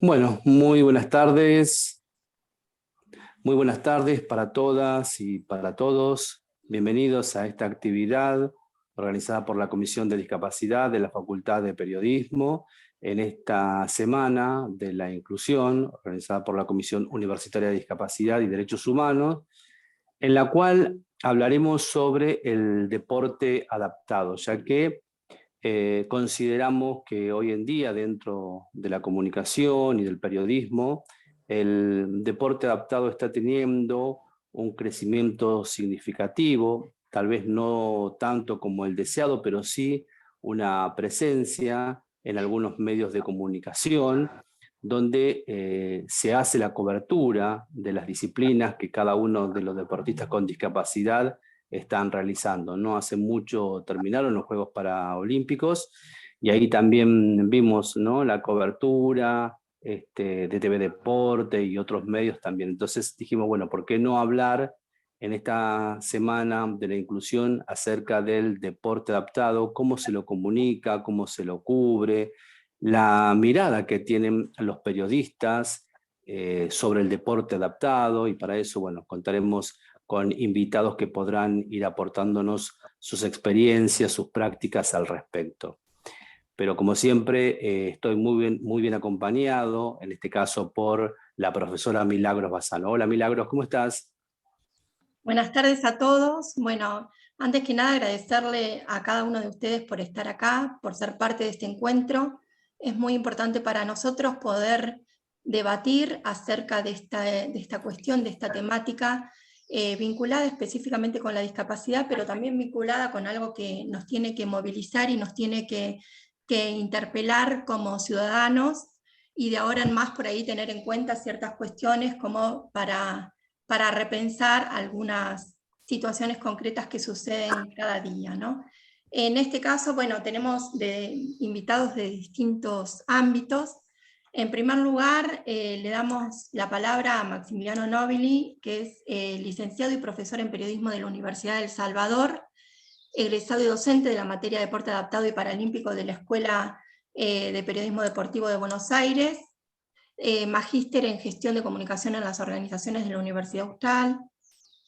Bueno, muy buenas tardes para todas y para todos. Bienvenidos a esta actividad organizada por la Comisión de Discapacidad de la Facultad de Periodismo en esta Semana de la Inclusión, organizada por la Comisión Universitaria de Discapacidad y Derechos Humanos, en la cual hablaremos sobre el deporte adaptado, ya que consideramos que hoy en día dentro de la comunicación y del periodismo, el deporte adaptado está teniendo un crecimiento significativo, tal vez no tanto como el deseado, pero sí una presencia en algunos medios de comunicación donde se hace la cobertura de las disciplinas que cada uno de los deportistas con discapacidad están realizando. No hace mucho terminaron los Juegos Paralímpicos y ahí también vimos, ¿no?, la cobertura de TV Deporte y otros medios también. Entonces dijimos, bueno, ¿por qué no hablar en esta semana de la inclusión acerca del deporte adaptado? ¿Cómo se lo comunica? ¿Cómo se lo cubre? La mirada que tienen los periodistas sobre el deporte adaptado, y para eso, bueno, contaremos con invitados que podrán ir aportándonos sus experiencias, sus prácticas al respecto. Pero como siempre, estoy muy bien acompañado, en este caso por la profesora Milagros Bassano. Hola Milagros, ¿cómo estás? Buenas tardes a todos. Bueno, antes que nada agradecerle a cada uno de ustedes por estar acá, por ser parte de este encuentro. Es muy importante para nosotros poder debatir acerca de esta cuestión, de esta temática, vinculada específicamente con la discapacidad, pero también vinculada con algo que nos tiene que movilizar y nos tiene que interpelar como ciudadanos, y de ahora en más por ahí tener en cuenta ciertas cuestiones como para repensar algunas situaciones concretas que suceden cada día, ¿no? En este caso, bueno, tenemos invitados de distintos ámbitos. En primer lugar, le damos la palabra a Maximiliano Nobili, que es licenciado y profesor en periodismo de la Universidad de El Salvador, egresado y docente de la materia de deporte adaptado y paralímpico de la Escuela de Periodismo Deportivo de Buenos Aires, magíster en gestión de comunicación en las organizaciones de la Universidad Austral,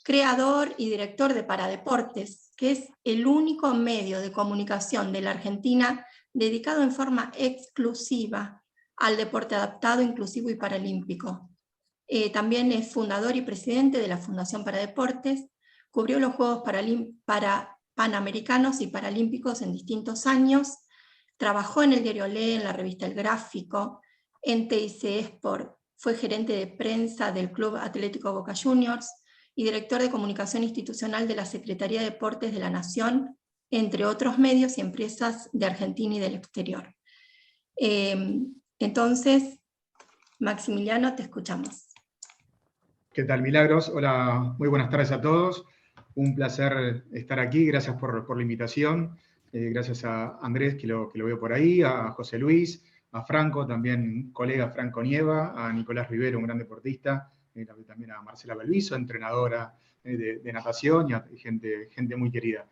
creador y director de Paradeportes, que es el único medio de comunicación de la Argentina dedicado en forma exclusiva al deporte adaptado, inclusivo y paralímpico. También es fundador y presidente de la Fundación Paradeportes, cubrió los Juegos Panamericanos y Paralímpicos en distintos años, trabajó en el diario Le, en la revista El Gráfico, en TIC Sport, fue gerente de prensa del Club Atlético Boca Juniors y director de comunicación institucional de la Secretaría de Deportes de la Nación, entre otros medios y empresas de Argentina y del exterior. Entonces, Maximiliano, te escuchamos. ¿Qué tal, Milagros? Hola, muy buenas tardes a todos. Un placer estar aquí, gracias por la invitación. Gracias a Andrés, que lo veo por ahí, a José Luis, a Franco, también colega Franco Nieva, a Nicolás Rivero, un gran deportista, también a Marcela Belviso, entrenadora de natación, y gente muy querida.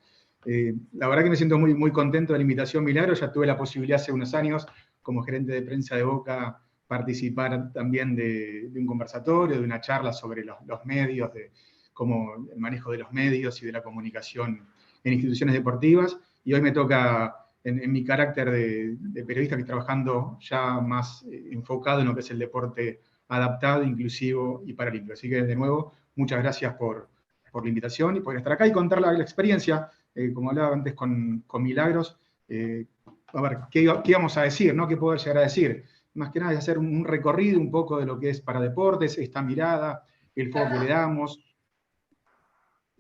La verdad que me siento muy contento de la invitación, Milagros. Ya tuve la posibilidad hace unos años, como gerente de prensa de Boca, participar también de un conversatorio, de una charla sobre los medios, de cómo el manejo de los medios y de la comunicación en instituciones deportivas, y hoy me toca, en mi carácter de periodista, que estoy trabajando ya más enfocado en lo que es el deporte adaptado, inclusivo y paralímpico. Así que, de nuevo, muchas gracias por la invitación y por estar acá y contar la experiencia, como hablaba antes con Milagros. A ver, ¿qué íbamos a decir, ¿no? ¿Qué puedo llegar a decir? Más que nada es hacer un recorrido un poco de lo que es Paradeportes, esta mirada, el foco que le damos,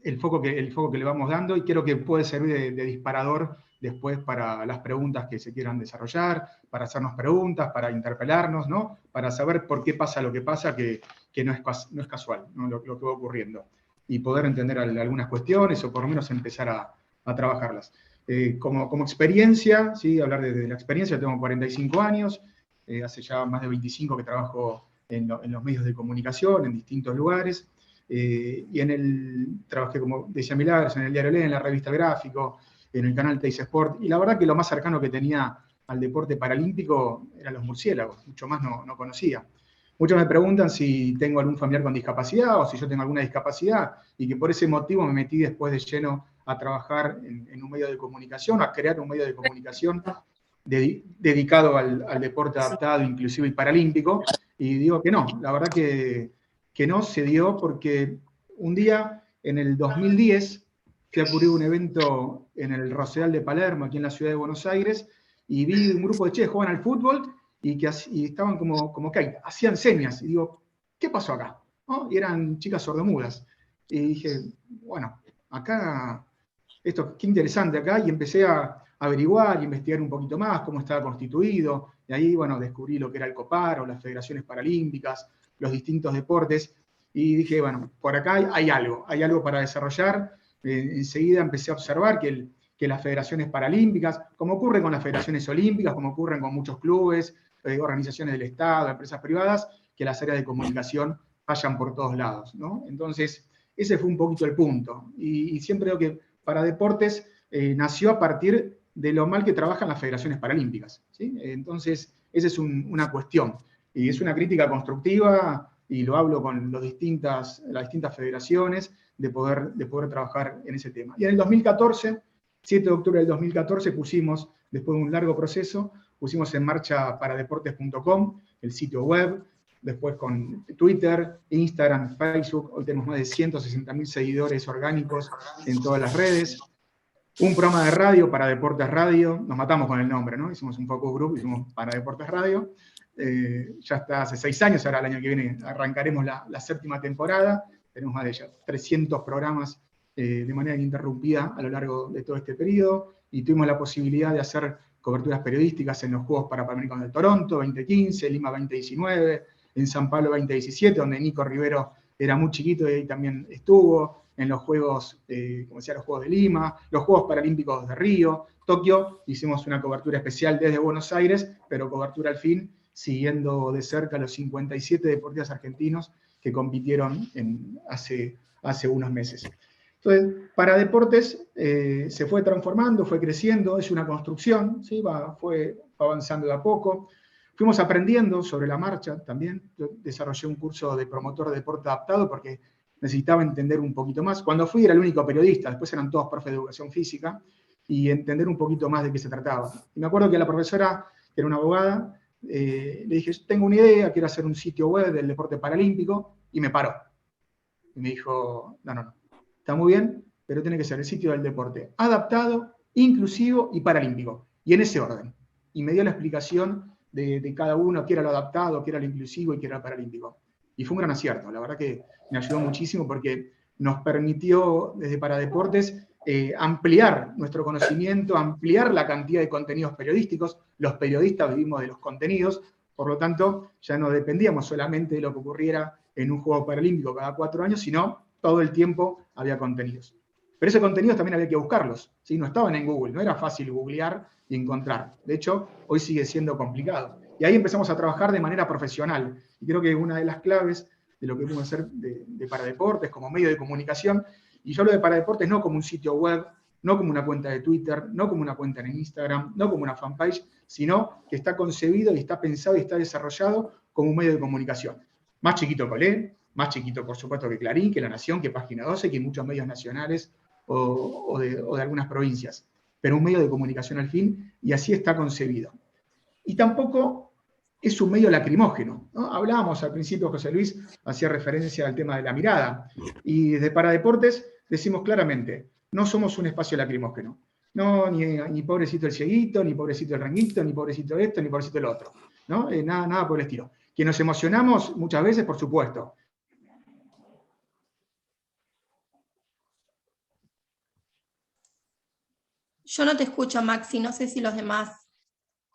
el foco que le vamos dando, y creo que puede servir de disparador después para las preguntas que se quieran desarrollar, para hacernos preguntas, para interpelarnos, ¿no? Para saber por qué pasa lo que pasa, que no es casual, ¿no? Lo que va ocurriendo, y poder entender algunas cuestiones, o por lo menos empezar a trabajarlas. Como experiencia, ¿sí? Hablar de la experiencia. Tengo 45 años, hace ya más de 25 que trabajo en los medios de comunicación, en distintos lugares, y trabajé, como decía Milagros, en el diario Le, en la revista El Gráfico, en el canal Teis Sport, y la verdad que lo más cercano que tenía al deporte paralímpico eran los murciélagos, mucho más no conocía. Muchos me preguntan si tengo algún familiar con discapacidad o si yo tengo alguna discapacidad, y que por ese motivo me metí después de lleno a trabajar en un medio de comunicación, a crear un medio de comunicación dedicado al deporte adaptado, inclusivo y paralímpico, y digo que no, la verdad que no se dio, porque un día, en el 2010, fui a cubrir un evento en el Rosedal de Palermo, aquí en la ciudad de Buenos Aires, y vi un grupo de che jugaban al fútbol, y estaban como que hacían señas, y digo, ¿qué pasó acá? ¿No? Y eran chicas sordomudas, y dije, bueno, acá, esto, qué interesante acá, y empecé a averiguar y investigar un poquito más cómo estaba constituido, y ahí, bueno, descubrí lo que era el COPAR, las federaciones paralímpicas, los distintos deportes, y dije, bueno, por acá hay algo para desarrollar. Enseguida empecé a observar que las federaciones paralímpicas, como ocurre con las federaciones olímpicas, como ocurren con muchos clubes, organizaciones del Estado, empresas privadas, que las áreas de comunicación fallan por todos lados, ¿no? Entonces, ese fue un poquito el punto. Y siempre digo que para deportes nació a partir de lo mal que trabajan las federaciones paralímpicas, ¿sí? Entonces, esa es una cuestión. Y es una crítica constructiva, y lo hablo con las distintas federaciones, de poder trabajar en ese tema. Y en el 2014, 7 de octubre del 2014, pusimos, después de un largo proceso, pusimos en marcha paradeportes.com, el sitio web, después con Twitter, Instagram, Facebook. Hoy tenemos más de 160.000 seguidores orgánicos en todas las redes. Un programa de radio, Para Deportes Radio, nos matamos con el nombre, ¿no? Hicimos un focus group, hicimos Para Deportes Radio. Ya está hace 6 años, ahora el año que viene arrancaremos la 7ª temporada. Tenemos más de ya 300 programas de manera ininterrumpida a lo largo de todo este periodo, y tuvimos la posibilidad de hacer coberturas periodísticas en los Juegos Parapanamericanos de Toronto 2015, Lima 2019, en San Pablo 2017, donde Nico Rivero era muy chiquito y ahí también estuvo, en los Juegos, como decía, los Juegos de Lima, los Juegos Paralímpicos de Río, Tokio. Hicimos una cobertura especial desde Buenos Aires, pero cobertura al fin, siguiendo de cerca los 57 deportistas argentinos que compitieron hace unos meses. Entonces, Para Deportes se fue transformando, fue creciendo, es una construcción, ¿sí? Fue avanzando de a poco. Fuimos aprendiendo sobre la marcha también. Yo desarrollé un curso de promotor de deporte adaptado porque necesitaba entender un poquito más. Cuando fui era el único periodista, después eran todos profes de educación física, y entender un poquito más de qué se trataba. Y me acuerdo que la profesora, que era una abogada, le dije, tengo una idea, quiero hacer un sitio web del deporte paralímpico, y me paró. Y me dijo, no, está muy bien, pero tiene que ser el sitio del deporte adaptado, inclusivo y paralímpico, y en ese orden. Y me dio la explicación de cada uno, qué era lo adaptado, qué era lo inclusivo y qué era el paralímpico. Y fue un gran acierto, la verdad que me ayudó muchísimo, porque nos permitió desde Paradeportes ampliar nuestro conocimiento, ampliar la cantidad de contenidos periodísticos. Los periodistas vivimos de los contenidos, por lo tanto ya no dependíamos solamente de lo que ocurriera en un juego paralímpico cada 4 años, sino todo el tiempo había contenidos. Pero esos contenidos también había que buscarlos, ¿sí? No estaban en Google, no era fácil googlear y encontrar. De hecho, hoy sigue siendo complicado. Y ahí empezamos a trabajar de manera profesional. Y creo que una de las claves de lo que podemos hacer de Paradeportes como medio de comunicación, y yo hablo de Paradeportes no como un sitio web, no como una cuenta de Twitter, no como una cuenta en Instagram, no como una fanpage, sino que está concebido y está pensado y está desarrollado como un medio de comunicación. Más chiquito que Olé, más chiquito por supuesto que Clarín, que La Nación, que Página 12, que muchos medios nacionales o de algunas provincias, pero un medio de comunicación al fin, y así está concebido. Y tampoco es un medio lacrimógeno, ¿no? Hablábamos al principio, José Luis hacía referencia al tema de la mirada, y desde Paradeportes decimos claramente, no somos un espacio lacrimógeno. No, ni pobrecito el cieguito, ni pobrecito el ranguito, ni pobrecito esto, ni pobrecito el otro, ¿no? Nada por el estilo. Que nos emocionamos muchas veces, por supuesto. Yo no te escucho, Maxi, no sé si los demás.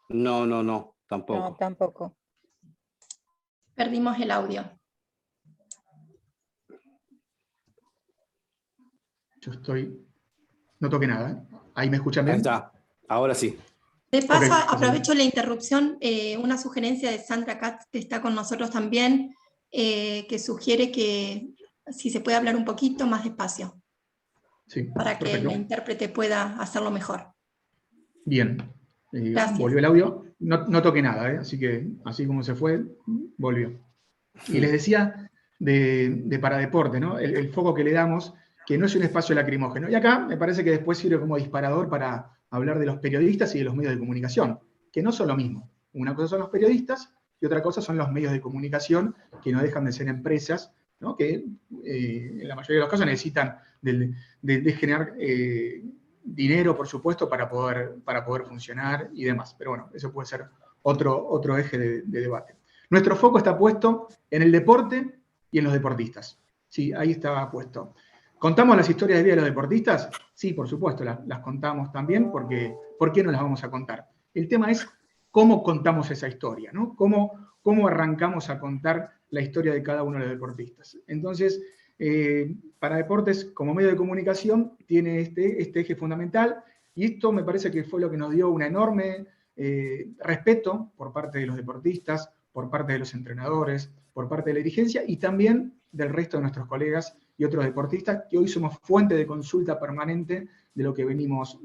No, tampoco. No, tampoco. Perdimos el audio. Yo no toqué nada, ¿eh? Ahí me escuchan bien. Ahí está, ahora sí. De paso, Okay. aprovecho la interrupción, una sugerencia de Sandra Katz, que está con nosotros también, que sugiere que si se puede hablar un poquito más despacio, Sí, para perfecto. que el intérprete pueda hacerlo mejor. Bien. Volvió el audio. No toqué nada, así que así como se fue, volvió. Y les decía de Paradeporte, ¿no? El foco que le damos, que no es un espacio lacrimógeno. Y acá me parece que después sirve como disparador para hablar de los periodistas y de los medios de comunicación, que no son lo mismo. Una cosa son los periodistas y otra cosa son los medios de comunicación, que no dejan de ser empresas, ¿no? Que en la mayoría de los casos necesitan de generar dinero, por supuesto, para poder funcionar y demás. Pero bueno, eso puede ser otro eje de debate. Nuestro foco está puesto en el deporte y en los deportistas. Sí, ahí estaba puesto. ¿Contamos las historias de vida de los deportistas? Sí, por supuesto, las contamos también, porque ¿por qué no las vamos a contar? El tema es cómo contamos esa historia, ¿no? Cómo arrancamos a contar la historia de cada uno de los deportistas. Entonces, Paradeportes, como medio de comunicación, tiene este eje fundamental, y esto me parece que fue lo que nos dio un enorme respeto por parte de los deportistas, por parte de los entrenadores, por parte de la dirigencia y también del resto de nuestros colegas y otros deportistas, que hoy somos fuente de consulta permanente de lo que venimos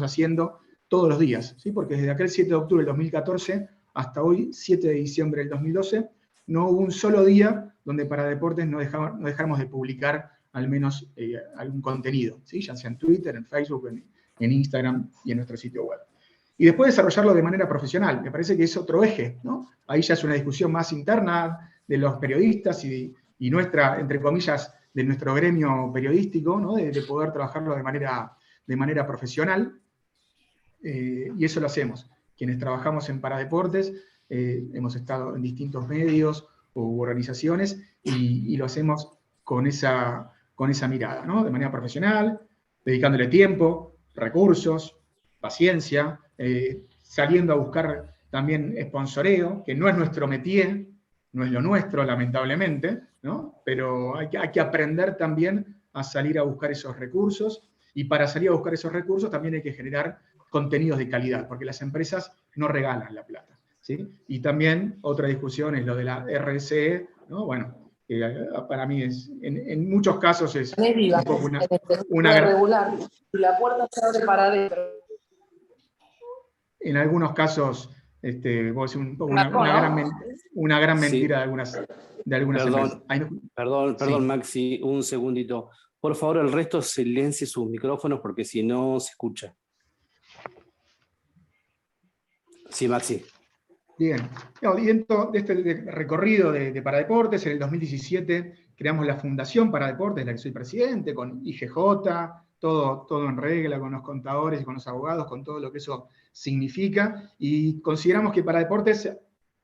haciendo todos los días, ¿sí? Porque desde aquel 7 de octubre del 2014 hasta hoy, 7 de diciembre del 2012, no hubo un solo día donde Paradeportes no dejáramos de publicar al menos algún contenido, ¿sí? Ya sea en Twitter, en Facebook, en Instagram y en nuestro sitio web. Y después desarrollarlo de manera profesional, me parece que es otro eje, ¿no? Ahí ya es una discusión más interna de los periodistas y nuestra, entre comillas, de nuestro gremio periodístico, ¿no? De poder trabajarlo de manera profesional, y eso lo hacemos. Quienes trabajamos en Paradeportes, hemos estado en distintos medios u organizaciones y lo hacemos con esa mirada, ¿no? De manera profesional, dedicándole tiempo, recursos, paciencia, saliendo a buscar también sponsoreo, que no es nuestro métier, no es lo nuestro, lamentablemente, ¿no? Pero hay que aprender también a salir a buscar esos recursos, y para salir a buscar esos recursos también hay que generar contenidos de calidad, porque las empresas no regalan la plata, ¿sí? Y también otra discusión es lo de la RSE, ¿no? Bueno, para mí es, en muchos casos es un poco una regular. Si la puerta se abre para adentro. En algunos casos, una gran mentira de algunas empresas. Perdón, Maxi, un segundito. Por favor, el resto silencie sus micrófonos porque si no se escucha. Sí, Maxi. Bien. Y dentro de este recorrido de Paradeportes, en el 2017 creamos la Fundación Paradeportes, de la que soy presidente, con IGJ, todo en regla, con los contadores y con los abogados, con todo lo que eso significa, y consideramos que Paradeportes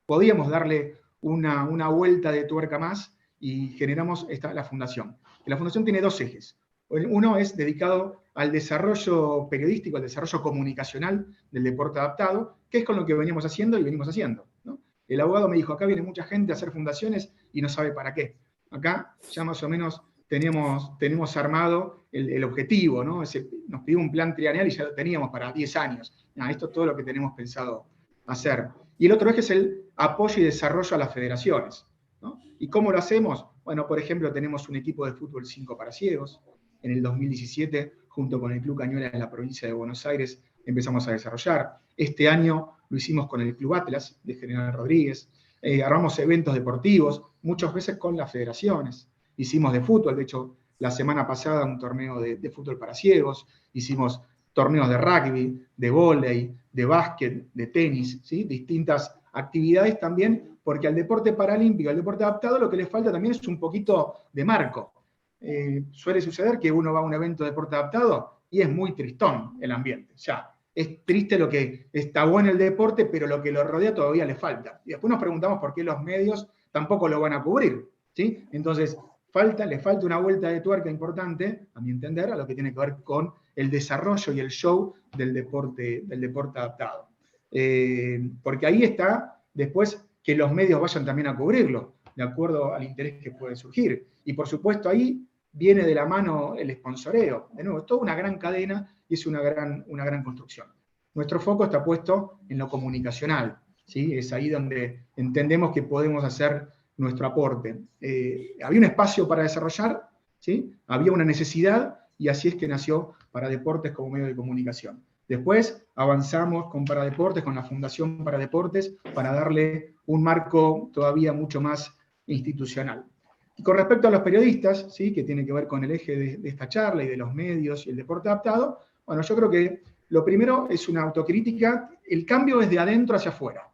podíamos darle una vuelta de tuerca más, y generamos la Fundación. Y la Fundación tiene dos ejes. Uno es dedicado al desarrollo periodístico, al desarrollo comunicacional del deporte adaptado, que es con lo que veníamos haciendo y venimos haciendo, ¿no? El abogado me dijo, acá viene mucha gente a hacer fundaciones y no sabe para qué. Acá ya más o menos tenemos armado el objetivo, ¿no? Nos pidió un plan trianual y ya lo teníamos para 10 años. Esto es todo lo que tenemos pensado hacer. Y el otro eje es el apoyo y desarrollo a las federaciones, ¿no? ¿Y cómo lo hacemos? Bueno, por ejemplo, tenemos un equipo de fútbol 5 para ciegos. En el 2017, junto con el Club Cañuelas de la provincia de Buenos Aires, empezamos a desarrollar. Este año lo hicimos con el Club Atlas de General Rodríguez. Armamos eventos deportivos, muchas veces con las federaciones. Hicimos de fútbol, de hecho, la semana pasada un torneo de fútbol para ciegos. Hicimos torneos de rugby, de vóley, de básquet, de tenis, ¿sí? Distintas actividades también, porque al deporte paralímpico, al deporte adaptado, lo que le falta también es un poquito de marco. Suele suceder que uno va a un evento de deporte adaptado y es muy tristón el ambiente. O sea, es triste lo que está bueno el deporte, pero lo que lo rodea todavía le falta. Y después nos preguntamos por qué los medios tampoco lo van a cubrir, ¿sí? Entonces, le falta una vuelta de tuerca importante, a mi entender, a lo que tiene que ver con el desarrollo y el show del deporte adaptado. Porque ahí está después que los medios vayan también a cubrirlo, de acuerdo al interés que puede surgir. Y por supuesto ahí viene de la mano el sponsoreo. De nuevo, es toda una gran cadena y es una gran construcción. Nuestro foco está puesto en lo comunicacional, ¿sí? Es ahí donde entendemos que podemos hacer nuestro aporte. Había un espacio para desarrollar, ¿sí? Había una necesidad, y así es que nació Paradeportes como medio de comunicación. Después avanzamos con Paradeportes, con la Fundación Paradeportes, para darle un marco todavía mucho más institucional. Y con respecto a los periodistas, ¿sí?, que tiene que ver con el eje de esta charla y de los medios y el deporte adaptado, bueno, yo creo que lo primero es una autocrítica. El cambio es de adentro hacia afuera,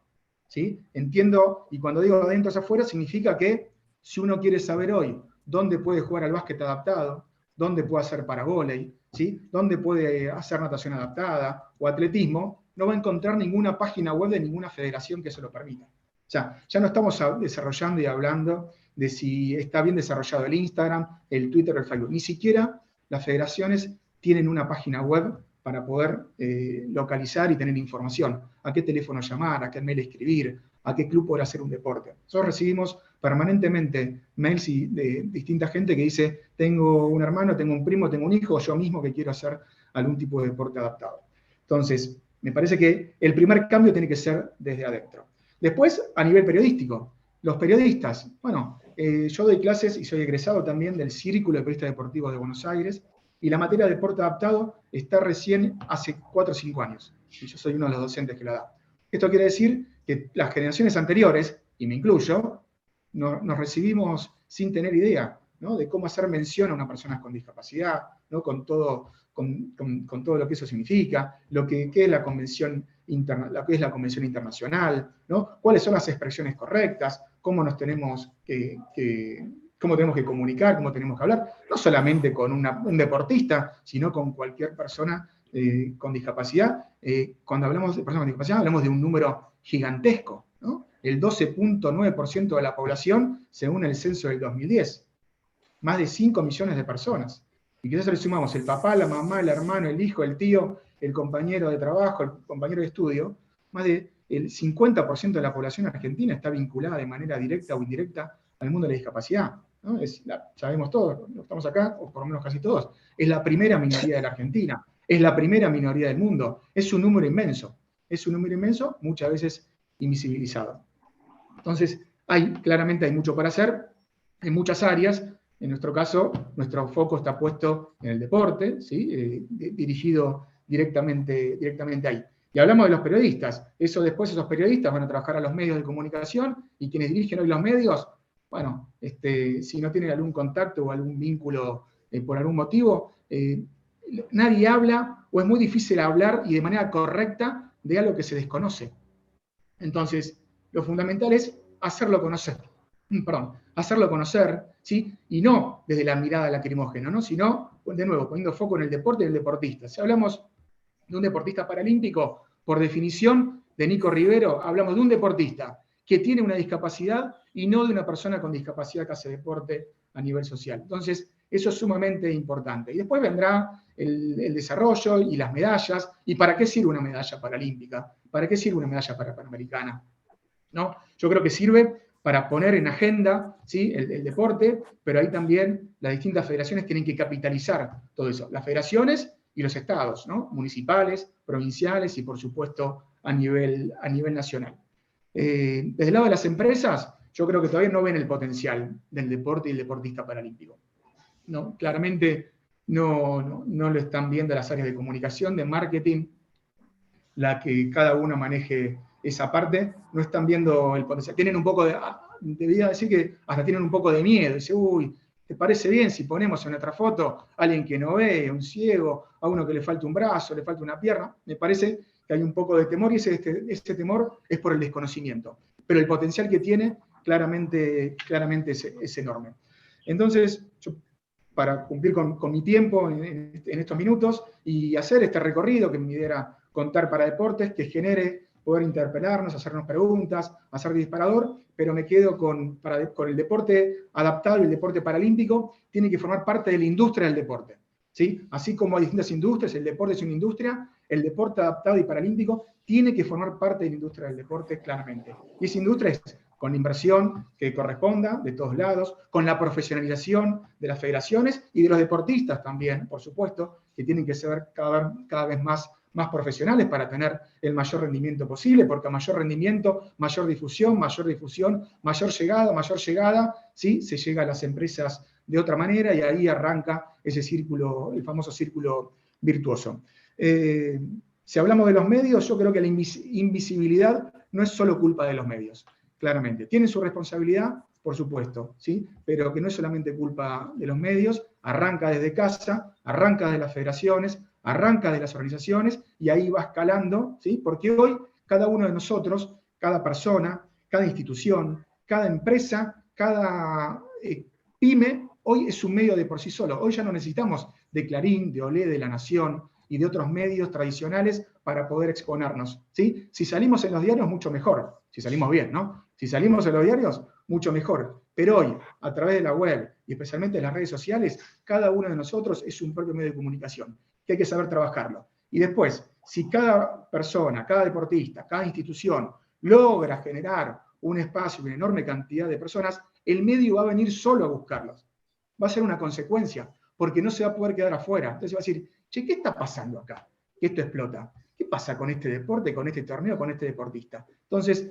¿sí? Entiendo, y cuando digo adentro hacia afuera, significa que si uno quiere saber hoy dónde puede jugar al básquet adaptado, dónde puede hacer paravóley, ¿sí?, dónde puede hacer natación adaptada o atletismo, no va a encontrar ninguna página web de ninguna federación que se lo permita. O sea, ya no estamos desarrollando y hablando de si está bien desarrollado el Instagram, el Twitter o el Facebook. Ni siquiera las federaciones tienen una página web para poder localizar y tener información. A qué teléfono llamar, a qué mail escribir, a qué club poder hacer un deporte. Nosotros recibimos permanentemente mails de distinta gente que dice, tengo un hermano, tengo un primo, tengo un hijo, o yo mismo que quiero hacer algún tipo de deporte adaptado. Entonces, me parece que el primer cambio tiene que ser desde adentro. Después, a nivel periodístico, los periodistas, bueno, yo doy clases y soy egresado también del Círculo de Periodistas Deportivos de Buenos Aires, y la materia de deporte adaptado está recién hace 4 o 5 años, y yo soy uno de los docentes que la da. Esto quiere decir que las generaciones anteriores, y me incluyo, nos recibimos sin tener idea, ¿no?, de cómo hacer mención a una persona con discapacidad, ¿no?, con todo lo que eso significa, qué es la convención lo que es la convención internacional, ¿no?, cuáles son las expresiones correctas, cómo nos tenemos cómo tenemos que comunicar, cómo tenemos que hablar, no solamente con un deportista, sino con cualquier persona con discapacidad. Cuando hablamos de personas con discapacidad, hablamos de un número gigantesco, ¿no? El 12.9% de la población, según el censo del 2010. Más de 5 millones de personas. Y quizás le sumamos el papá, la mamá, el hermano, el hijo, el tío, el compañero de trabajo, el compañero de estudio, más del 50% de la población argentina está vinculada de manera directa o indirecta al mundo de la discapacidad, ¿no? Sabemos todos, estamos acá, o por lo menos casi todos, es la primera minoría de la Argentina, es la primera minoría del mundo, es un número inmenso, muchas veces invisibilizado. Entonces, claramente hay mucho para hacer, en muchas áreas. En nuestro caso, nuestro foco está puesto en el deporte, ¿sí?, dirigido directamente ahí. Y hablamos de los periodistas. Después esos periodistas van a trabajar a los medios de comunicación, y quienes dirigen hoy los medios, bueno, si no tienen algún contacto o algún vínculo por algún motivo, nadie habla, o es muy difícil hablar y de manera correcta de algo que se desconoce. Entonces, lo fundamental es hacerlo conocer, ¿sí?, y no desde la mirada lacrimógena, ¿no?, sino, de nuevo, poniendo foco en el deporte y el deportista. Si hablamos de un deportista paralímpico, por definición de Nico Rivero, hablamos de un deportista que tiene una discapacidad y no de una persona con discapacidad que hace deporte a nivel social. Entonces, eso es sumamente importante. Y después vendrá el desarrollo y las medallas. ¿Y para qué sirve una medalla paralímpica? ¿Para qué sirve una medalla panamericana? ¿No? Yo creo que sirve para poner en agenda, ¿sí?, el deporte, pero ahí también las distintas federaciones tienen que capitalizar todo eso. Las federaciones y los estados, ¿no?, municipales, provinciales y, por supuesto, a nivel nacional. Desde el lado de las empresas, yo creo que todavía no ven el potencial del deporte y el deportista paralímpico, ¿no? Claramente no lo están viendo las áreas de comunicación, de marketing, la que cada uno maneje esa parte, no están viendo el potencial. Tienen un poco debería decir que hasta tienen un poco de miedo. Dice, uy, ¿te parece bien si ponemos en nuestra foto a alguien que no ve, un ciego, a uno que le falta un brazo, le falta una pierna? Me parece que hay un poco de temor, y ese temor es por el desconocimiento. Pero el potencial que tiene claramente es enorme. Entonces, yo, para cumplir con mi tiempo en estos minutos y hacer este recorrido que mi idea era contar para deportes, que genere poder interpelarnos, hacernos preguntas, hacer disparador, pero me quedo con el deporte adaptado y el deporte paralímpico tiene que formar parte de la industria del deporte, ¿sí? Así como hay distintas industrias, el deporte es una industria, el deporte adaptado y paralímpico tiene que formar parte de la industria del deporte claramente. Y esa industria es con la inversión que corresponda de todos lados, con la profesionalización de las federaciones y de los deportistas también, por supuesto, que tienen que ser cada vez más profesionales para tener el mayor rendimiento posible, porque a mayor rendimiento, mayor difusión, mayor llegada, ¿sí?, se llega a las empresas de otra manera, y ahí arranca ese círculo, el famoso círculo virtuoso. Si hablamos de los medios, yo creo que la invisibilidad no es solo culpa de los medios, claramente. Tienen su responsabilidad, por supuesto, ¿sí? Pero que no es solamente culpa de los medios, arranca desde casa, arranca de las federaciones, arranca de las organizaciones, y ahí va escalando, ¿sí? Porque hoy cada uno de nosotros, cada persona, cada institución, cada empresa, cada pyme, hoy es un medio de por sí solo. Hoy ya no necesitamos de Clarín, de Olé, de La Nación y de otros medios tradicionales para poder exponernos, ¿sí? Si salimos en los diarios, mucho mejor, si salimos bien, ¿no? Si salimos en los diarios, mucho mejor. Pero hoy, a través de la web y especialmente de las redes sociales, cada uno de nosotros es un propio medio de comunicación, que hay que saber trabajarlo. Y después, si cada persona, cada deportista, cada institución logra generar un espacio, una enorme cantidad de personas, el medio va a venir solo a buscarlos. Va a ser una consecuencia, porque no se va a poder quedar afuera. Entonces va a decir, che, ¿qué está pasando acá? Que esto explota. ¿Qué pasa con este deporte, con este torneo, con este deportista? Entonces,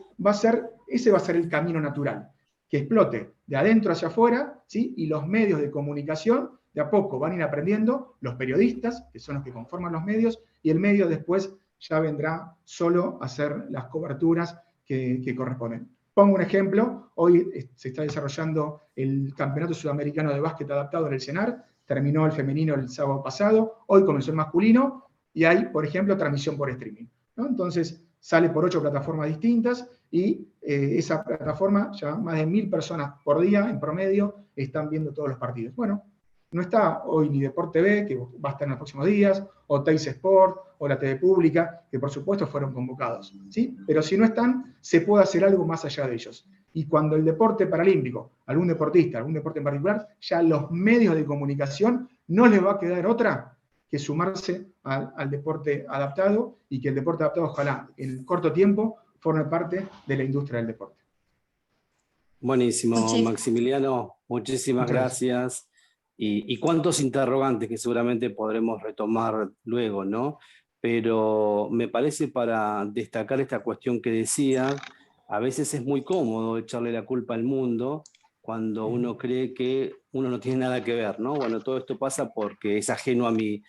ese va a ser el camino natural, que explote de adentro hacia afuera, ¿sí? Y los medios de comunicación de a poco van a ir aprendiendo, los periodistas, que son los que conforman los medios, y el medio después ya vendrá solo a hacer las coberturas que corresponden. Pongo un ejemplo, hoy se está desarrollando el Campeonato Sudamericano de Básquet Adaptado en el CENAR, terminó el femenino el sábado pasado, hoy comenzó el masculino, y hay, por ejemplo, transmisión por streaming, ¿no? Entonces, sale por 8 plataformas distintas, y esa plataforma, ya más de 1000 personas por día, en promedio, están viendo todos los partidos. Bueno, no está hoy ni Deport TV, que va a estar en los próximos días, o Teis Sport, o la TV Pública, que por supuesto fueron convocados, ¿sí? Pero si no están, se puede hacer algo más allá de ellos. Y cuando el deporte paralímpico, algún deportista, algún deporte en particular, ya los medios de comunicación no les va a quedar otra que sumarse al deporte adaptado, y que el deporte adaptado, ojalá, en corto tiempo, forme parte de la industria del deporte. Buenísimo, Maximiliano, muchísimas gracias. Y cuántos interrogantes que seguramente podremos retomar luego, ¿no? Pero me parece, para destacar esta cuestión que decía, a veces es muy cómodo echarle la culpa al mundo cuando uno cree que uno no tiene nada que ver, ¿no? Bueno, todo esto pasa porque es ajeno a mí,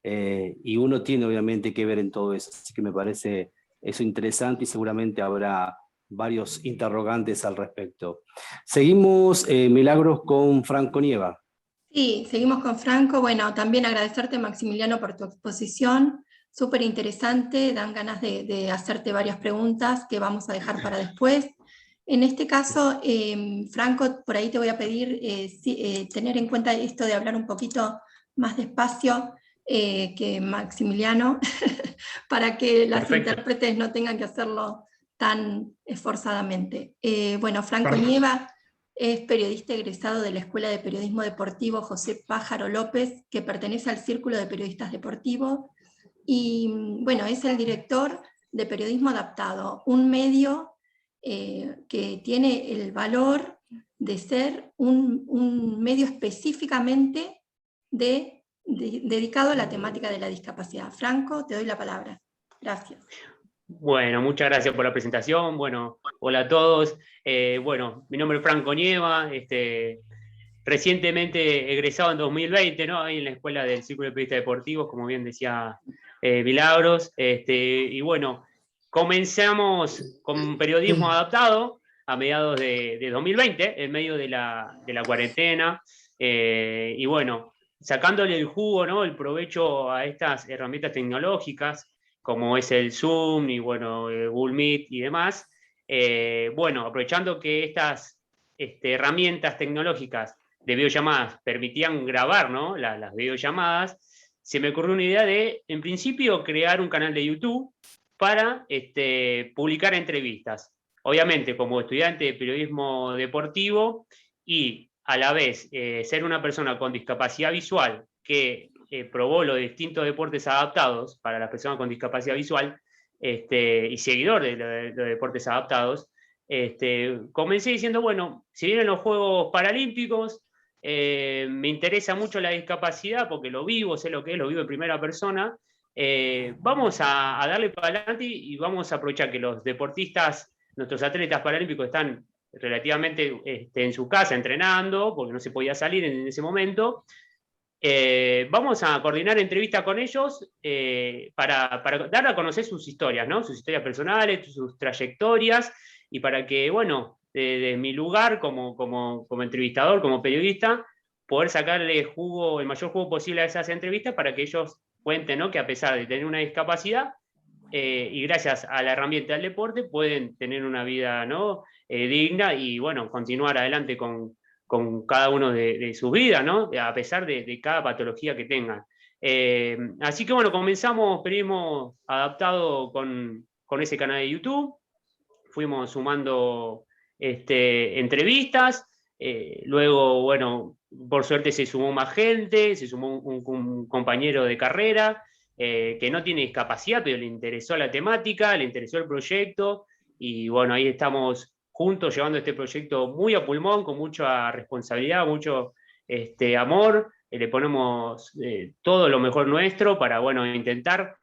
y uno tiene obviamente que ver en todo eso. Así que me parece eso interesante, y seguramente habrá varios interrogantes al respecto. Seguimos, Milagros, con Franco Nieva. Sí, seguimos con Franco. Bueno, también agradecerte, Maximiliano, por tu exposición, súper interesante, dan ganas de hacerte varias preguntas que vamos a dejar para después. En este caso, Franco, por ahí te voy a pedir tener en cuenta esto de hablar un poquito más despacio que Maximiliano, para que las intérpretes no tengan que hacerlo tan esforzadamente. Bueno, Franco Nieva es periodista egresado de la Escuela de Periodismo Deportivo José Pájaro López, que pertenece al Círculo de Periodistas Deportivos, y bueno, es el director de Periodismo Adaptado, un medio que tiene el valor de ser un medio específicamente dedicado a la temática de la discapacidad. Franco, te doy la palabra. Gracias. Bueno, muchas gracias por la presentación. Bueno, hola a todos. Bueno, mi nombre es Franco Nieva, recientemente egresado en 2020, ¿no? Ahí en la Escuela del Círculo de Periodistas Deportivos, como bien decía Milagros. Y bueno, comenzamos con periodismo adaptado a mediados de 2020, en medio de la cuarentena. Y bueno, sacándole el jugo, ¿no? El provecho a estas herramientas tecnológicas, como es el Zoom y bueno, Google Meet y demás. Bueno, aprovechando que estas herramientas tecnológicas de videollamadas permitían grabar, ¿no? las videollamadas, se me ocurrió una idea de, en principio, crear un canal de YouTube para publicar entrevistas. Obviamente, como estudiante de periodismo deportivo y a la vez ser una persona con discapacidad visual que probó los distintos deportes adaptados para las personas con discapacidad visual, y seguidor de los deportes adaptados, comencé diciendo, bueno, si vienen los Juegos Paralímpicos, me interesa mucho la discapacidad porque lo vivo, sé lo que es, lo vivo en primera persona, vamos a darle para adelante y vamos a aprovechar que los deportistas, nuestros atletas paralímpicos, están relativamente en su casa entrenando, porque no se podía salir en ese momento. Vamos a coordinar entrevistas con ellos para dar a conocer sus historias, ¿no? Sus historias personales, sus trayectorias, y para que, bueno, de mi lugar como entrevistador, como periodista, poder sacarle jugo, el mayor jugo posible a esas entrevistas para que ellos cuenten, ¿no? Que a pesar de tener una discapacidad, y gracias a la herramienta del deporte pueden tener una vida, ¿no? Digna y, bueno, continuar adelante con cada uno de sus vidas, ¿no? A pesar de cada patología que tengan. Así que, bueno, comenzamos periodismo adaptado con ese canal de YouTube. Fuimos sumando entrevistas. Luego, bueno, por suerte se sumó más gente, se sumó un compañero de carrera que no tiene discapacidad, pero le interesó la temática, le interesó el proyecto, y bueno, ahí estamos juntos llevando este proyecto muy a pulmón, con mucha responsabilidad, mucho amor. Le ponemos todo lo mejor nuestro para, bueno, intentar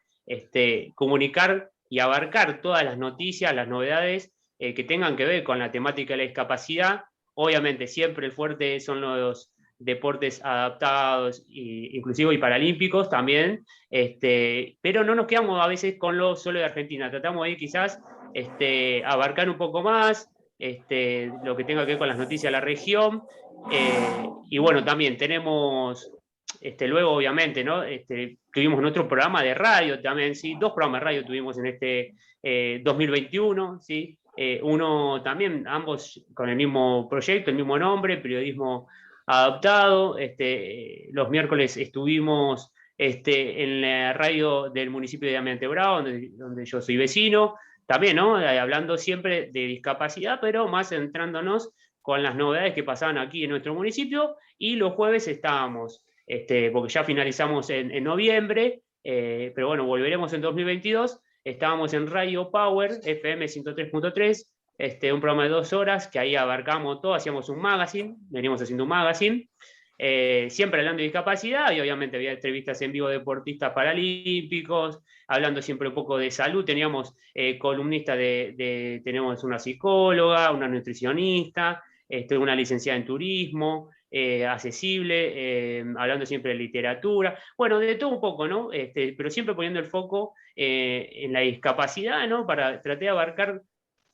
comunicar y abarcar todas las noticias, las novedades que tengan que ver con la temática de la discapacidad. Obviamente siempre el fuerte son los deportes adaptados, inclusive y paralímpicos también, pero no nos quedamos a veces con lo solo de Argentina, tratamos de quizás abarcar un poco más lo que tenga que ver con las noticias de la región, y bueno, también tenemos, luego obviamente, ¿no? Tuvimos nuestro programa de radio también, ¿sí? 2 programas de radio tuvimos en 2021, ¿sí? Uno también, ambos con el mismo proyecto, el mismo nombre, periodismo adaptado. Los miércoles estuvimos en la radio del municipio de Almirante Brown, donde yo soy vecino, también, ¿no? Hablando siempre de discapacidad, pero más centrándonos con las novedades que pasaban aquí en nuestro municipio, y los jueves estábamos, porque ya finalizamos en noviembre, pero bueno, volveremos en 2022, estábamos en Radio Power, FM 103.3, un programa de 2 horas, que ahí abarcamos todo, hacíamos un magazine, venimos haciendo un magazine, siempre hablando de discapacidad, y obviamente había entrevistas en vivo de deportistas paralímpicos, hablando siempre un poco de salud. Teníamos columnistas tenemos una psicóloga, una nutricionista, una licenciada en turismo, accesible, hablando siempre de literatura, bueno, de todo un poco, ¿no? Pero siempre poniendo el foco en la discapacidad, ¿no? Para tratar de abarcar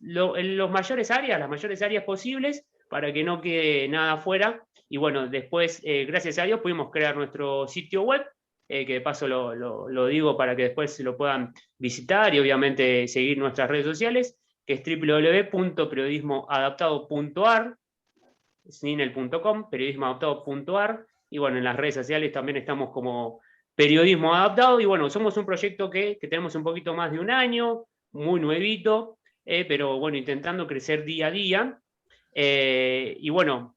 las mayores áreas posibles, para que no quede nada afuera. Y bueno, después, gracias a Dios, pudimos crear nuestro sitio web, que de paso lo digo para que después se lo puedan visitar, y obviamente seguir nuestras redes sociales, que es www.periodismoadaptado.ar, sin el .com, periodismoadaptado.ar, y bueno, en las redes sociales también estamos como Periodismo Adaptado, y bueno, somos un proyecto que tenemos un poquito más de un año, muy nuevito, pero bueno, intentando crecer día a día, y bueno,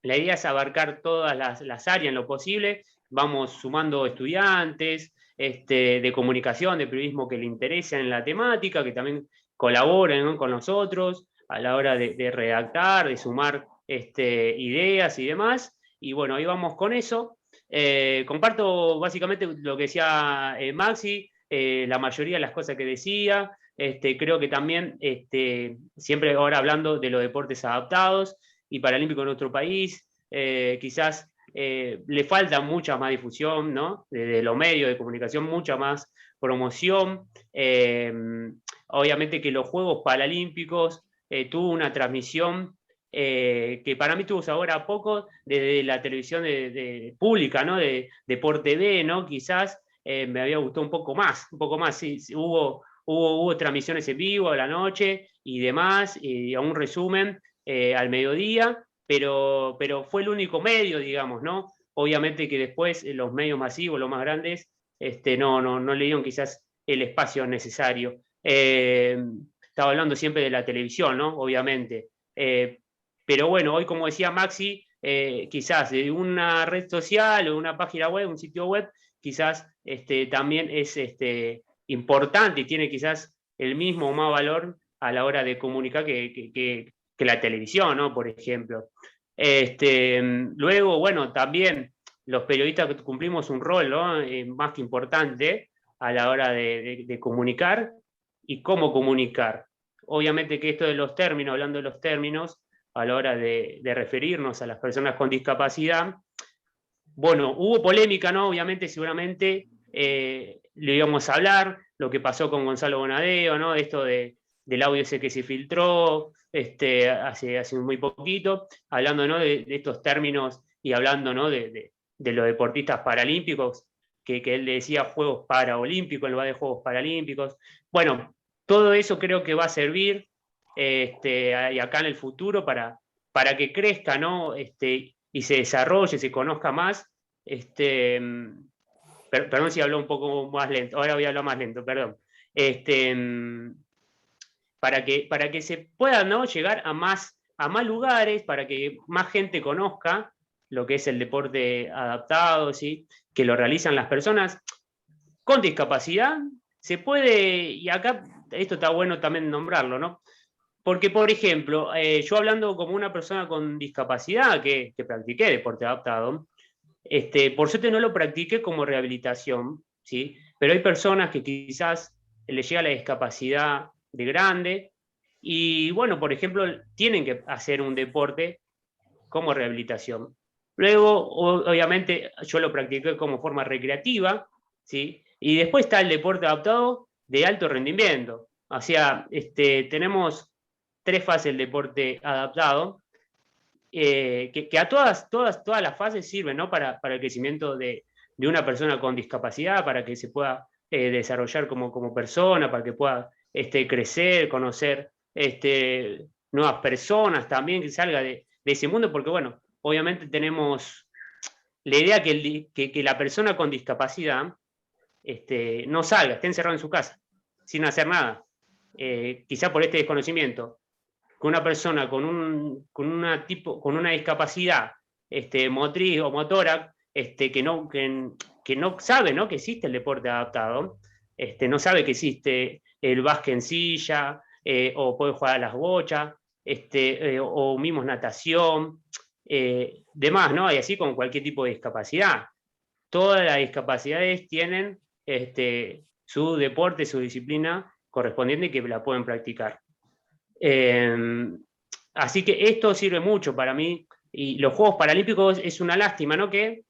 la idea es abarcar todas las áreas en lo posible. Vamos sumando estudiantes de comunicación, de periodismo, que le interesen en la temática, que también colaboren, ¿no? con nosotros a la hora de redactar, de sumar ideas y demás. Y bueno, ahí vamos con eso. Comparto básicamente lo que decía Maxi, la mayoría de las cosas que decía. Creo que también, siempre ahora hablando de los deportes adaptados y paralímpicos en nuestro país, quizás le falta mucha más difusión, ¿no? Desde los medios de comunicación, mucha más promoción. Obviamente que los Juegos Paralímpicos tuvo una transmisión que para mí tuvo sabor a poco desde la televisión pública, ¿no? De Por TV, ¿no? Quizás me había gustado un poco más, sí, hubo transmisiones en vivo a la noche y demás, y a un resumen al mediodía, pero fue el único medio, digamos, ¿no? Obviamente que después los medios masivos, los más grandes, no le dieron quizás el espacio necesario. Estaba hablando siempre de la televisión, ¿no? Obviamente. Pero bueno, hoy, como decía Maxi, quizás de una red social o una página web, un sitio web, quizás también es importante y tiene quizás el mismo o más valor a la hora de comunicar que la televisión, ¿no? Por ejemplo. Luego, bueno, también los periodistas cumplimos un rol, ¿no? Más que importante a la hora de comunicar y cómo comunicar. Obviamente que esto de los términos, hablando de los términos, a la hora de referirnos a las personas con discapacidad, bueno, hubo polémica, ¿no? Obviamente, seguramente le íbamos a hablar, lo que pasó con Gonzalo Bonadeo, ¿no? Esto del audio ese que se filtró hace muy poquito, hablando, ¿no? de estos términos y hablando, ¿no? de los deportistas paralímpicos, que él le decía Juegos Paraolímpicos en lugar de Juegos Paralímpicos. Bueno, todo eso creo que va a servir y acá en el futuro para que crezca, ¿no? Y se desarrolle, se conozca más. Perdón si hablo un poco más lento, ahora voy a hablar más lento, perdón. Para que se pueda, ¿no? llegar a más lugares, para que más gente conozca lo que es el deporte adaptado, ¿sí? Que lo realizan las personas con discapacidad. Se puede, y acá esto está bueno también nombrarlo, ¿no? Porque, por ejemplo, yo hablando como una persona con discapacidad que practiqué deporte adaptado, por suerte no lo practiqué como rehabilitación, ¿sí? Pero hay personas que quizás les llega la discapacidad de grande y, bueno, por ejemplo, tienen que hacer un deporte como rehabilitación. Luego, obviamente, yo lo practiqué como forma recreativa, ¿sí? Y después está el deporte adaptado de alto rendimiento. O sea, tenemos 3 fases del deporte adaptado, que a todas las fases sirven, ¿no? para el crecimiento de una persona con discapacidad, para que se pueda desarrollar como persona, para que pueda crecer, conocer nuevas personas también, que salga de ese mundo, porque bueno, obviamente tenemos la idea que la persona con discapacidad no salga, esté encerrado en su casa, sin hacer nada, quizá por este desconocimiento. Que una persona con una discapacidad motriz o motora, que no sabe, ¿no? que existe el deporte adaptado, no sabe que existe el básquet en silla, o puede jugar a las bochas, o mismo natación, demás, ¿no? Y así con cualquier tipo de discapacidad. Todas las discapacidades tienen su deporte, su disciplina correspondiente que la pueden practicar. Así que esto sirve mucho para mí, y los Juegos Paralímpicos es una lástima, ¿no? que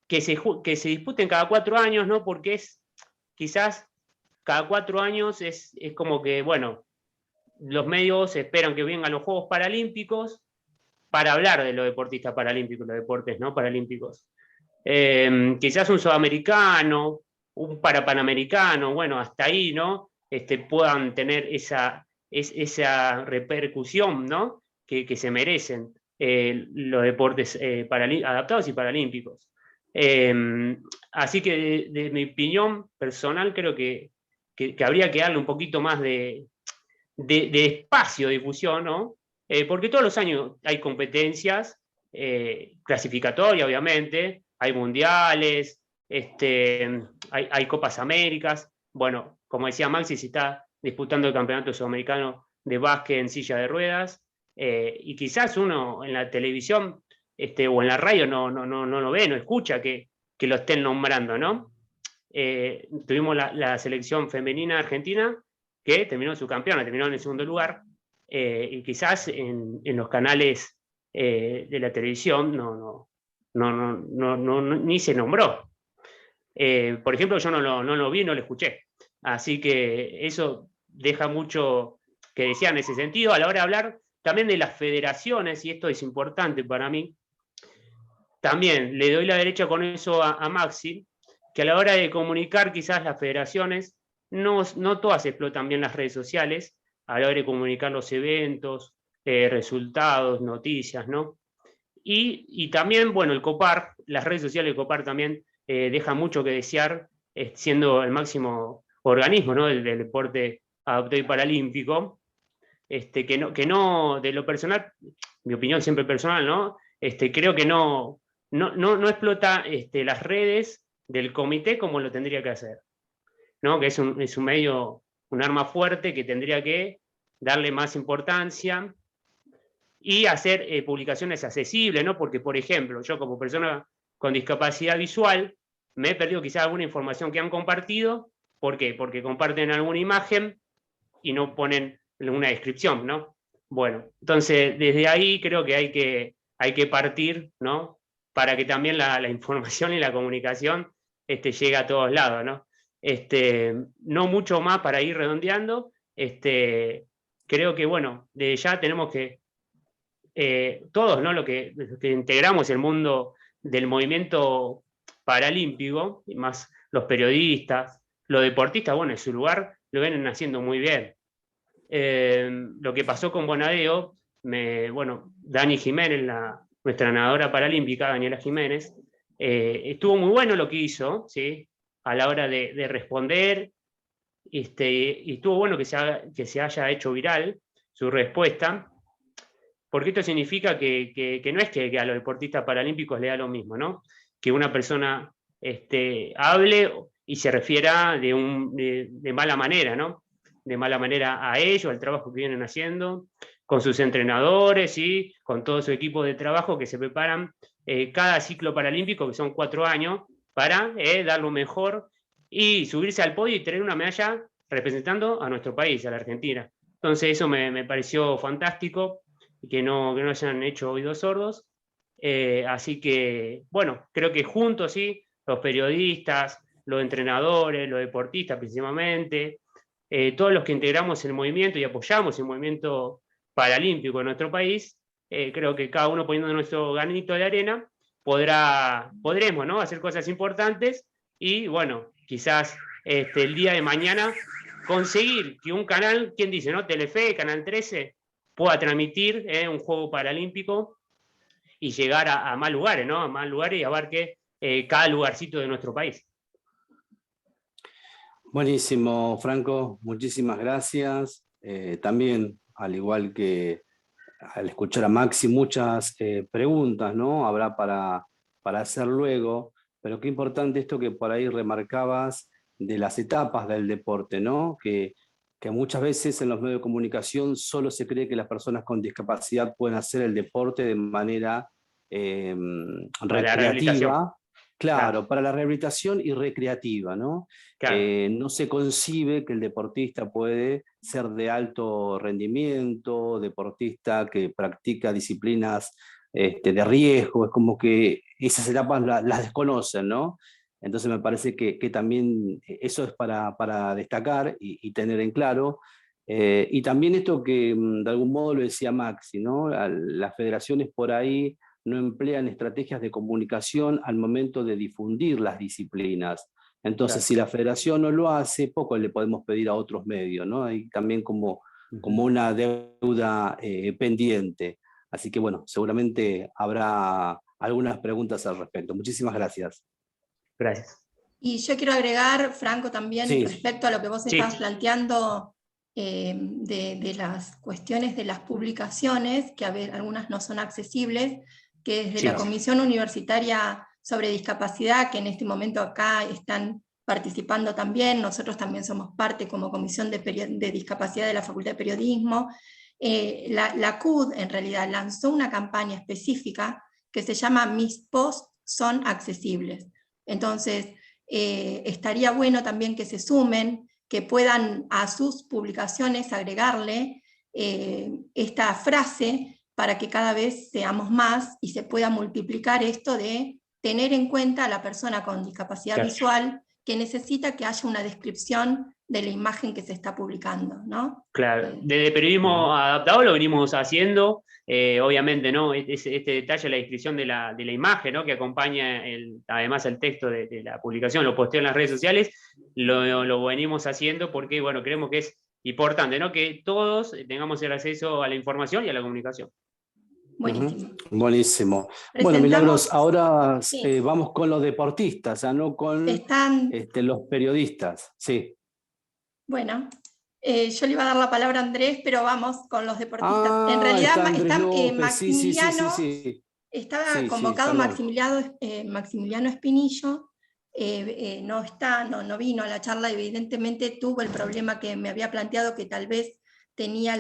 se disputen cada 4 años, ¿no? Porque quizás cada 4 años es como que, bueno, los medios esperan que vengan los Juegos Paralímpicos para hablar de los deportistas paralímpicos, los deportes, ¿no? paralímpicos. Quizás un sudamericano, un parapanamericano, bueno, hasta ahí, ¿no? Puedan tener esa repercusión, ¿no? que se merecen los deportes adaptados y paralímpicos. Así que de mi opinión personal creo que habría que darle un poquito más de espacio de difusión, ¿no? Porque todos los años hay competencias clasificatorias, obviamente, hay mundiales, hay Copas Américas. Bueno, como decía Maxi, se está disputando el campeonato sudamericano de básquet en silla de ruedas, y quizás uno en la televisión o en la radio no lo ve, no escucha que lo estén nombrando, ¿no? Tuvimos la selección femenina argentina que terminó su campeona, terminó en el segundo lugar, y quizás en los canales de la televisión ni se nombró. Por ejemplo, yo no lo vi, no lo escuché. Así que eso deja mucho que desear en ese sentido. A la hora de hablar también de las federaciones, y esto es importante para mí, también le doy la derecha con eso a Maxi, que a la hora de comunicar quizás las federaciones, no todas explotan bien las redes sociales, a la hora de comunicar los eventos, resultados, noticias, ¿no? Y también, bueno, el COPAR, las redes sociales del COPAR también dejan mucho que desear, siendo el máximo organismo, ¿no? del deporte adaptado y paralímpico, que no, de lo personal, mi opinión siempre personal, ¿no? Creo que no explota las redes del comité como lo tendría que hacer, ¿no? Que es un medio, un arma fuerte que tendría que darle más importancia y hacer publicaciones accesibles, ¿no? Porque, por ejemplo, yo como persona con discapacidad visual me he perdido quizás alguna información que han compartido. ¿Por qué? Porque comparten alguna imagen y no ponen una descripción, ¿no? Bueno, entonces desde ahí creo que hay que partir, ¿no? para que también la información y la comunicación llegue a todos lados, ¿no? No mucho más para ir redondeando. Creo que, bueno, de ya tenemos que, todos, ¿no? Los que integramos el mundo del movimiento paralímpico, y más los periodistas, los deportistas, bueno, en su lugar lo vienen haciendo muy bien. Lo que pasó con Bonadeo, bueno, Dani Jiménez, nuestra nadadora paralímpica, Daniela Jiménez, estuvo muy bueno lo que hizo, ¿sí? A la hora de responder, y estuvo bueno que se haya hecho viral su respuesta, porque esto significa que no es que a los deportistas paralímpicos le da lo mismo, ¿no? Que una persona hable y se refiera de mala manera, ¿no? De mala manera a ellos, al trabajo que vienen haciendo, con sus entrenadores y con todo su equipo de trabajo que se preparan cada ciclo paralímpico, que son 4 años, para dar lo mejor y subirse al podio y tener una medalla representando a nuestro país, a la Argentina. Entonces eso me pareció fantástico, que no hayan hecho oídos sordos. Así que, bueno, creo que juntos, sí, los periodistas, los entrenadores, los deportistas principalmente, todos los que integramos el movimiento y apoyamos el movimiento paralímpico en nuestro país, creo que cada uno poniendo nuestro granito de arena, podremos, ¿no? Hacer cosas importantes y, bueno, quizás el día de mañana conseguir que un canal, ¿quién dice, no? Telefe, Canal 13, pueda transmitir un juego paralímpico y llegar a más lugares, ¿no? A más lugares y abarque cada lugarcito de nuestro país. Buenísimo, Franco, muchísimas gracias. También, al igual que al escuchar a Maxi, muchas preguntas, ¿no? Habrá para hacer luego, pero qué importante esto que por ahí remarcabas de las etapas del deporte, ¿no? Que muchas veces en los medios de comunicación solo se cree que las personas con discapacidad pueden hacer el deporte de manera recreativa. Claro, para la rehabilitación y recreativa, ¿no? Claro. No se concibe que el deportista puede ser de alto rendimiento, deportista que practica disciplinas de riesgo, es como que esas etapas las desconocen, ¿no? Entonces me parece que también eso es para destacar y tener en claro. Y también esto que de algún modo lo decía Maxi, ¿no? Las federaciones por ahí no emplean estrategias de comunicación al momento de difundir las disciplinas. Entonces, claro, si la federación no lo hace, poco le podemos pedir a otros medios, ¿no? Hay también como una deuda pendiente. Así que, bueno, seguramente habrá algunas preguntas al respecto. Muchísimas gracias. Gracias. Y yo quiero agregar, Franco, también respecto a lo que vos estabas planteando de las cuestiones de las publicaciones, que a ver, algunas no son accesibles, que desde la Comisión Universitaria sobre Discapacidad, que en este momento acá están participando también, nosotros también somos parte como Comisión de Discapacidad de la Facultad de Periodismo, la CUD en realidad lanzó una campaña específica que se llama Mis Posts son accesibles. Entonces, estaría bueno también que se sumen, que puedan a sus publicaciones agregarle esta frase para que cada vez seamos más y se pueda multiplicar esto de tener en cuenta a la persona con discapacidad visual que necesita que haya una descripción de la imagen que se está publicando, ¿no? Claro, desde periodismo adaptado lo venimos haciendo, obviamente, ¿no? Este detalle, la descripción de la imagen, ¿no? Que acompaña además el texto de la publicación, lo posteo en las redes sociales, lo venimos haciendo porque, bueno, creemos que es importante, ¿no? Que todos tengamos el acceso a la información y a la comunicación. Buenísimo. Buenísimo. Bueno, Milagros, ahora vamos con los deportistas, no con los periodistas. Sí. Bueno, yo le iba a dar la palabra a Andrés, pero vamos con los deportistas. En realidad Maximiliano, estaba convocado Maximiliano Espinillo, no vino a la charla, evidentemente tuvo el problema que me había planteado, que tal vez tenía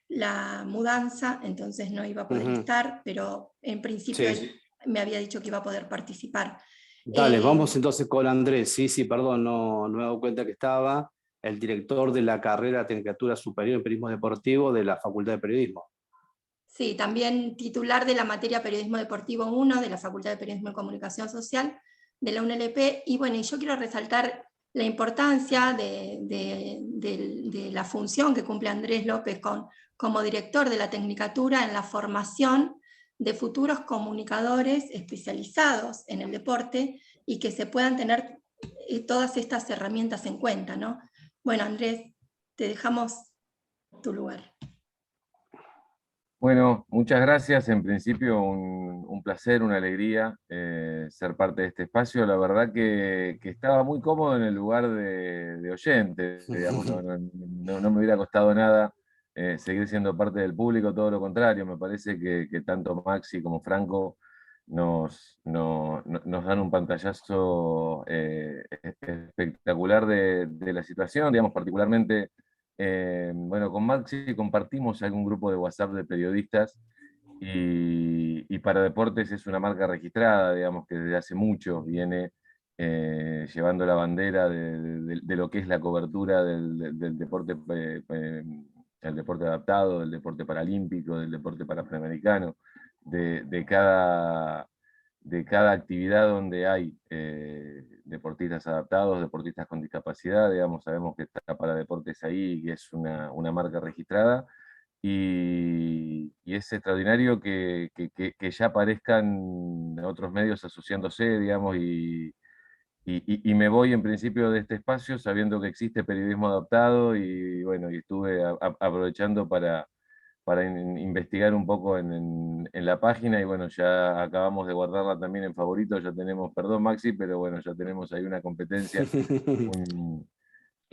la mudanza, entonces no iba a poder estar, pero en principio él me había dicho que iba a poder participar. Dale, vamos entonces con Andrés. Sí, perdón, no me he dado cuenta que estaba el director de la carrera de Tecnicatura Superior en Periodismo Deportivo de la Facultad de Periodismo. Sí, también titular de la materia Periodismo Deportivo 1 de la Facultad de Periodismo y Comunicación Social de la UNLP. Y bueno, yo quiero resaltar la importancia de la función que cumple Andrés López como director de la Tecnicatura en la formación de futuros comunicadores especializados en el deporte y que se puedan tener todas estas herramientas en cuenta, ¿no? Bueno, Andrés, te dejamos tu lugar. Bueno, muchas gracias. En principio, un placer, una alegría ser parte de este espacio. La verdad que estaba muy cómodo en el lugar de oyente, digamos, no me hubiera costado nada seguir siendo parte del público, todo lo contrario. Me parece que tanto Maxi como Franco nos dan un pantallazo espectacular de la situación, digamos, particularmente. Bueno, con Maxi compartimos algún grupo de WhatsApp de periodistas y Para Deportes es una marca registrada, digamos, que desde hace mucho viene llevando la bandera de lo que es la cobertura del deporte, el deporte adaptado, del deporte paralímpico, del deporte panafroamericano, de cada actividad donde hay deportistas adaptados, deportistas con discapacidad, digamos, sabemos que está Para Deportes ahí, que es una marca registrada, y es extraordinario que ya aparezcan otros medios asociándose, digamos, y me voy en principio de este espacio sabiendo que existe periodismo adaptado, y bueno, y estuve aprovechando para investigar un poco en la página, y bueno, ya acabamos de guardarla también en favoritos, ya tenemos, perdón Maxi, pero bueno, ya tenemos ahí una competencia,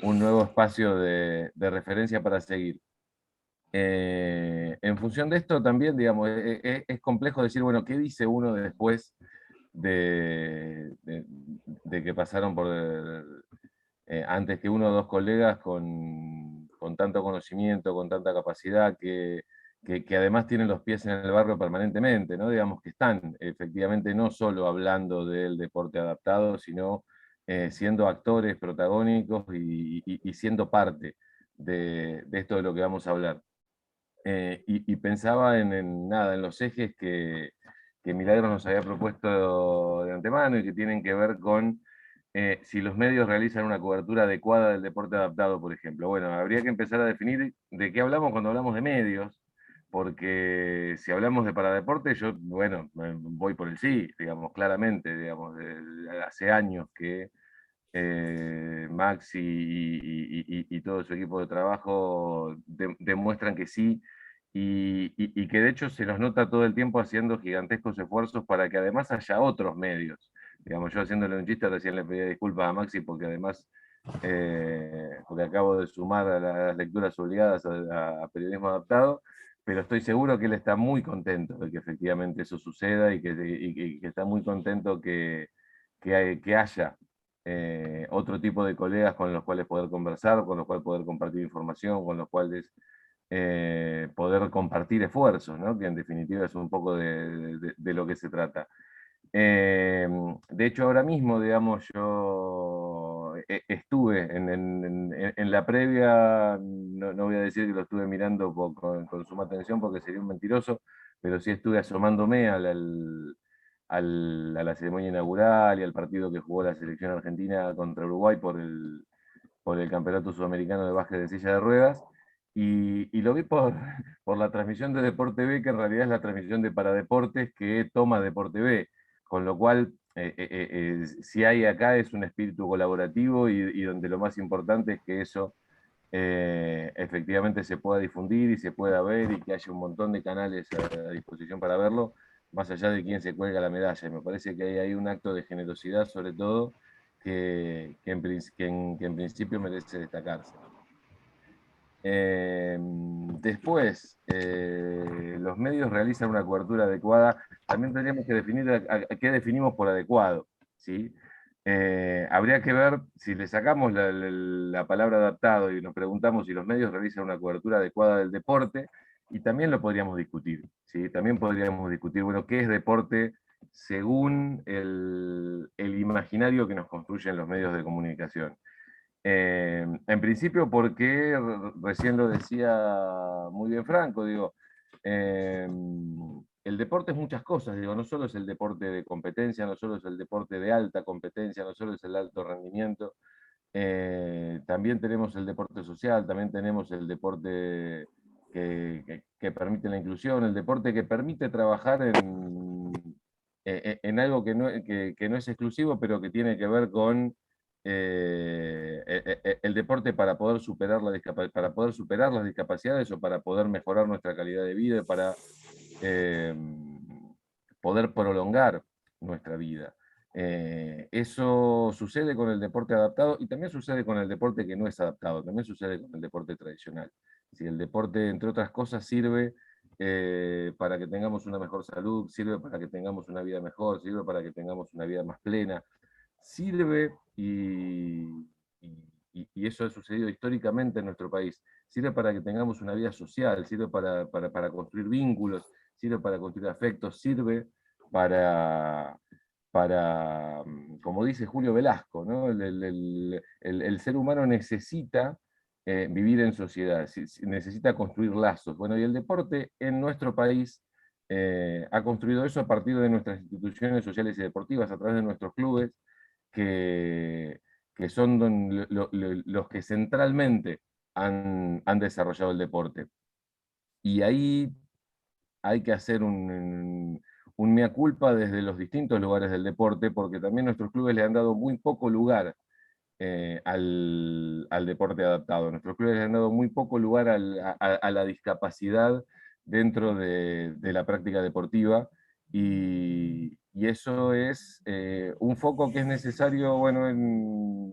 un nuevo espacio de referencia para seguir. En función de esto también, digamos, es complejo decir, bueno, ¿qué dice uno después de que pasaron por, antes que uno o dos colegas con tanto conocimiento, con tanta capacidad, que además tienen los pies en el barro permanentemente, ¿no? Digamos que están efectivamente no solo hablando del deporte adaptado, sino siendo actores protagónicos y siendo parte de esto de lo que vamos a hablar. Y pensaba nada, en los ejes que Milagros nos había propuesto de antemano y que tienen que ver con si los medios realizan una cobertura adecuada del deporte adaptado, por ejemplo. Bueno, habría que empezar a definir de qué hablamos cuando hablamos de medios, porque si hablamos de Paradeporte, yo, bueno, voy por el sí, digamos, claramente, digamos, hace años que Maxi y todo su equipo de trabajo demuestran que sí, y que de hecho se los nota todo el tiempo haciendo gigantescos esfuerzos para que además haya otros medios. Digamos, yo haciéndole un chiste recién le pedí disculpas a Maxi porque además, porque acabo de sumar a las lecturas obligadas a periodismo adaptado, pero estoy seguro que él está muy contento de que efectivamente eso suceda y que está muy contento que haya otro tipo de colegas con los cuales poder conversar, con los cuales poder compartir información, con los cuales poder compartir esfuerzos, ¿no? Que en definitiva es un poco de lo que se trata. De hecho, ahora mismo, digamos, yo estuve en la previa, no voy a decir que lo estuve mirando con suma atención porque sería un mentiroso, pero sí estuve asomándome a la ceremonia inaugural y al partido que jugó la selección argentina contra Uruguay por el Campeonato Sudamericano de Básquet de Silla de Ruedas, y lo vi por la transmisión de Deporte B, que en realidad es la transmisión de Paradeportes que toma Deporte B, con lo cual si hay acá es un espíritu colaborativo y donde lo más importante es que eso efectivamente se pueda difundir y se pueda ver y que haya un montón de canales a disposición para verlo, más allá de quién se cuelga la medalla. Y me parece que hay un acto de generosidad, sobre todo, que en principio merece destacarse. Después, los medios realizan una cobertura adecuada. También tendríamos que definir qué definimos por adecuado, ¿sí? Habría que ver si le sacamos la palabra adaptado y nos preguntamos si los medios realizan una cobertura adecuada del deporte, y también lo podríamos discutir, ¿sí? También podríamos discutir, bueno, qué es deporte según el imaginario que nos construyen los medios de comunicación. En principio, porque recién lo decía muy bien Franco, digo, el deporte es muchas cosas, digo, no solo es el deporte de competencia, no solo es el deporte de alta competencia, no solo es el alto rendimiento, también tenemos el deporte social, también tenemos el deporte que permite la inclusión, el deporte que permite trabajar en algo que no es exclusivo, pero que tiene que ver con el deporte para poder superar para poder superar las discapacidades o para poder mejorar nuestra calidad de vida, para poder prolongar nuestra vida. Eso sucede con el deporte adaptado y también sucede con el deporte que no es adaptado, también sucede con el deporte tradicional. Si el deporte, entre otras cosas, sirve para que tengamos una mejor salud, sirve para que tengamos una vida mejor, sirve para que tengamos una vida más plena, sirve, y eso ha sucedido históricamente en nuestro país, sirve para que tengamos una vida social, sirve para construir vínculos, sirve para construir afectos, sirve para, como dice Julio Velasco, ¿no? El ser humano necesita vivir en sociedad, necesita construir lazos. Bueno, y el deporte en nuestro país ha construido eso a partir de nuestras instituciones sociales y deportivas, a través de nuestros clubes, que son los que centralmente han desarrollado el deporte. Y ahí hay que hacer un mea culpa desde los distintos lugares del deporte, porque también nuestros clubes le han dado muy poco lugar al deporte adaptado. Nuestros clubes le han dado muy poco lugar a la discapacidad dentro de la práctica deportiva, y eso es un foco que es necesario, bueno,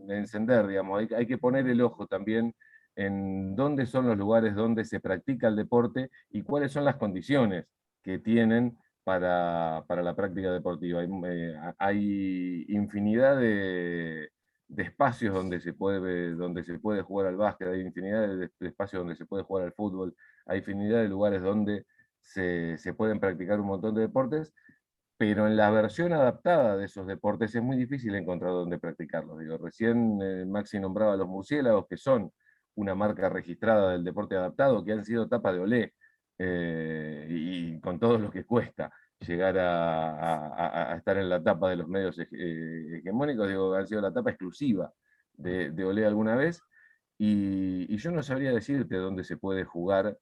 encender, digamos. Hay que poner el ojo también en dónde son los lugares donde se practica el deporte y cuáles son las condiciones que tienen para la práctica deportiva. Hay infinidad de espacios donde se puede jugar al básquet, hay infinidad de espacios donde se puede jugar al fútbol, hay infinidad de lugares donde se pueden practicar un montón de deportes, pero en la versión adaptada de esos deportes es muy difícil encontrar dónde practicarlos. Digo, recién Maxi nombraba a los murciélagos, que son una marca registrada del deporte adaptado, que han sido tapa de Olé, y con todo lo que cuesta llegar a estar en la tapa de los medios hegemónicos, digo, han sido la tapa exclusiva de Olé alguna vez, y yo no sabría decirte dónde se puede jugar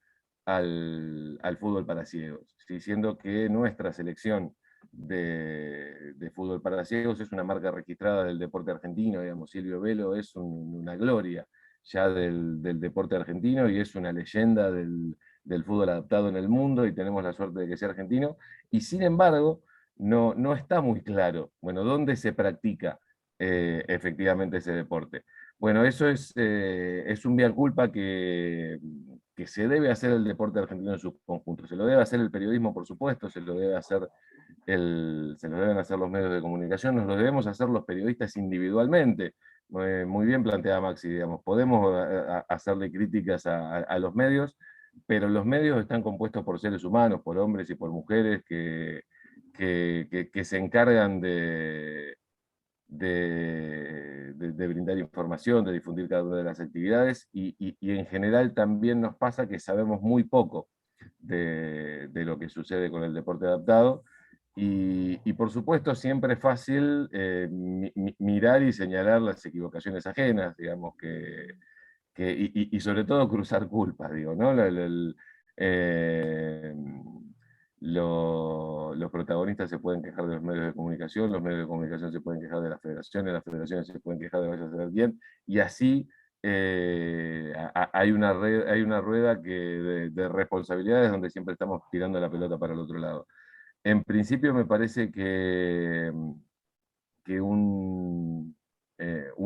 al fútbol para ciegos, siendo que nuestra selección de fútbol para ciegos es una marca registrada del deporte argentino, digamos. Silvio Velo es una gloria ya del deporte argentino y es una leyenda del fútbol adaptado en el mundo, y tenemos la suerte de que sea argentino, y sin embargo no está muy claro, bueno, dónde se practica efectivamente ese deporte. Bueno, eso es un vía culpa que se debe hacer el deporte argentino en su conjunto. Se lo debe hacer el periodismo, por supuesto, se lo deben hacer los medios de comunicación, nos lo debemos hacer los periodistas individualmente. Muy bien planteada Maxi, digamos, podemos hacerle críticas a los medios, pero los medios están compuestos por seres humanos, por hombres y por mujeres que se encargan de brindar información, de difundir cada una de las actividades, y en general también nos pasa que sabemos muy poco de lo que sucede con el deporte adaptado, y por supuesto siempre es fácil mirar y señalar las equivocaciones ajenas, digamos, y sobre todo cruzar culpas, digo, ¿no? Eh, los protagonistas se pueden quejar de los medios de comunicación se pueden quejar de las federaciones se pueden quejar de vaya a saber bien, y así hay una rueda de responsabilidades donde siempre estamos tirando la pelota para el otro lado. En principio me parece que un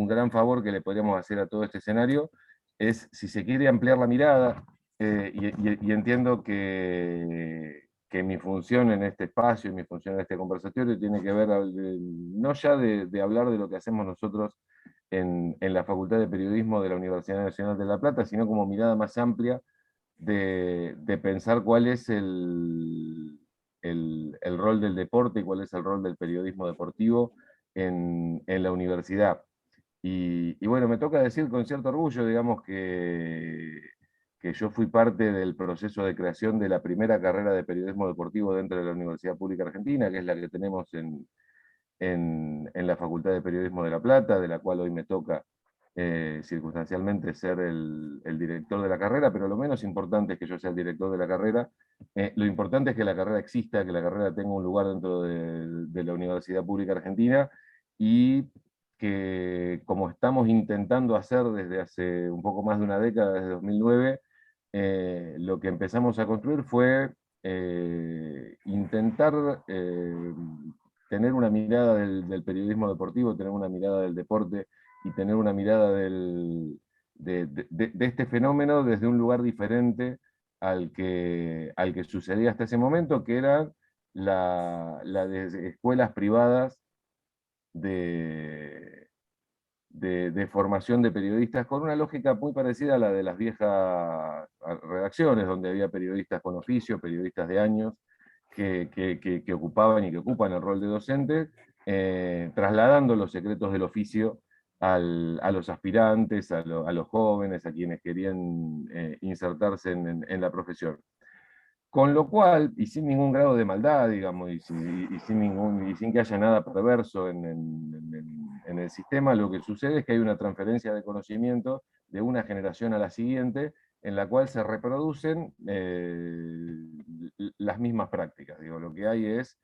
gran favor que le podríamos hacer a todo este escenario es, si se quiere ampliar la mirada, y entiendo que mi función en este espacio y mi función en este conversatorio tiene que ver no ya de hablar de lo que hacemos nosotros en la Facultad de Periodismo de la Universidad Nacional de La Plata, sino como mirada más amplia de pensar cuál es el rol del deporte y cuál es el rol del periodismo deportivo en la universidad. Y bueno, me toca decir con cierto orgullo, digamos, que yo fui parte del proceso de creación de la primera carrera de periodismo deportivo dentro de la Universidad Pública Argentina, que es la que tenemos en la Facultad de Periodismo de La Plata, de la cual hoy me toca circunstancialmente ser el director de la carrera, pero lo menos importante es que yo sea el director de la carrera. Lo importante es que la carrera exista, que la carrera tenga un lugar dentro de la Universidad Pública Argentina, y que, como estamos intentando hacer desde hace un poco más de una década, desde 2009, lo que empezamos a construir fue intentar tener una mirada del periodismo deportivo, tener una mirada del deporte y tener una mirada de este fenómeno desde un lugar diferente al que sucedía hasta ese momento, que era la de escuelas privadas de formación de periodistas, con una lógica muy parecida a la de las viejas redacciones, donde había periodistas con oficio, periodistas de años, que ocupaban y que ocupan el rol de docentes, trasladando los secretos del oficio a los aspirantes, a los jóvenes, a quienes querían insertarse en la profesión. Con lo cual, y sin ningún grado de maldad, digamos, y sin que haya nada perverso en el sistema, lo que sucede es que hay una transferencia de conocimiento de una generación a la siguiente, en la cual se reproducen las mismas prácticas. Digo, lo que hay es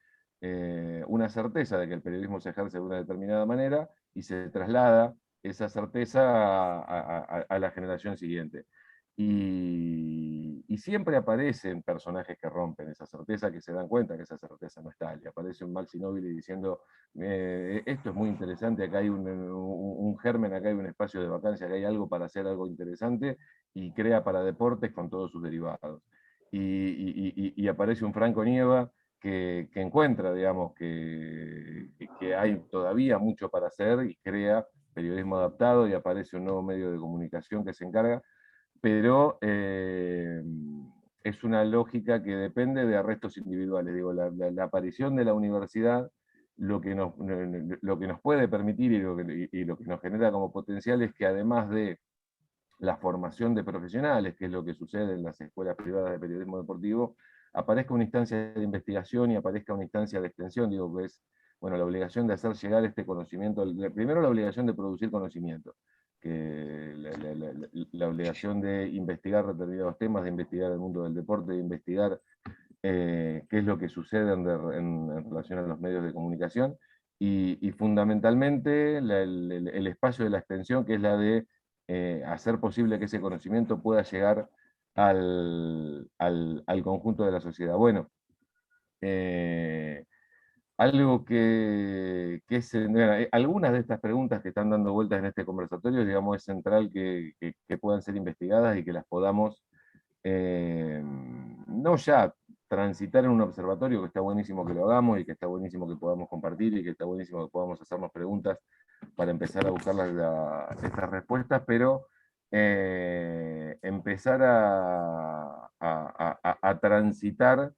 una certeza de que el periodismo se ejerce de una determinada manera y se traslada esa certeza a la generación siguiente. Y siempre aparecen personajes que rompen esa certeza, que se dan cuenta que esa certeza no es tal. Y aparece un Maxi Nobili diciendo, esto es muy interesante, acá hay un germen, acá hay un espacio de vacancia, acá hay algo para hacer algo interesante, y crea para deportes con todos sus derivados. Y aparece un Franco Nieva que encuentra, digamos, que hay todavía mucho para hacer, y crea periodismo adaptado, y aparece un nuevo medio de comunicación que se encarga, pero es una lógica que depende de arrestos individuales. Digo, la aparición de la universidad, lo que nos puede permitir y lo que nos genera como potencial es que, además de la formación de profesionales, que es lo que sucede en las escuelas privadas de periodismo deportivo, aparezca una instancia de investigación y aparezca una instancia de extensión. Digo, que es, bueno, la obligación de hacer llegar este conocimiento, primero la obligación de producir conocimiento, que la obligación de investigar determinados temas, de investigar el mundo del deporte, de investigar qué es lo que sucede en relación a los medios de comunicación, y fundamentalmente el espacio de la extensión, que es la de hacer posible que ese conocimiento pueda llegar al conjunto de la sociedad. Bueno, algo que es, algunas de estas preguntas que están dando vueltas en este conversatorio, digamos, es central que puedan ser investigadas y que las podamos, no ya transitar en un observatorio, que está buenísimo que lo hagamos y que está buenísimo que podamos compartir y que está buenísimo que podamos hacernos preguntas para empezar a buscar estas respuestas, pero empezar a transitar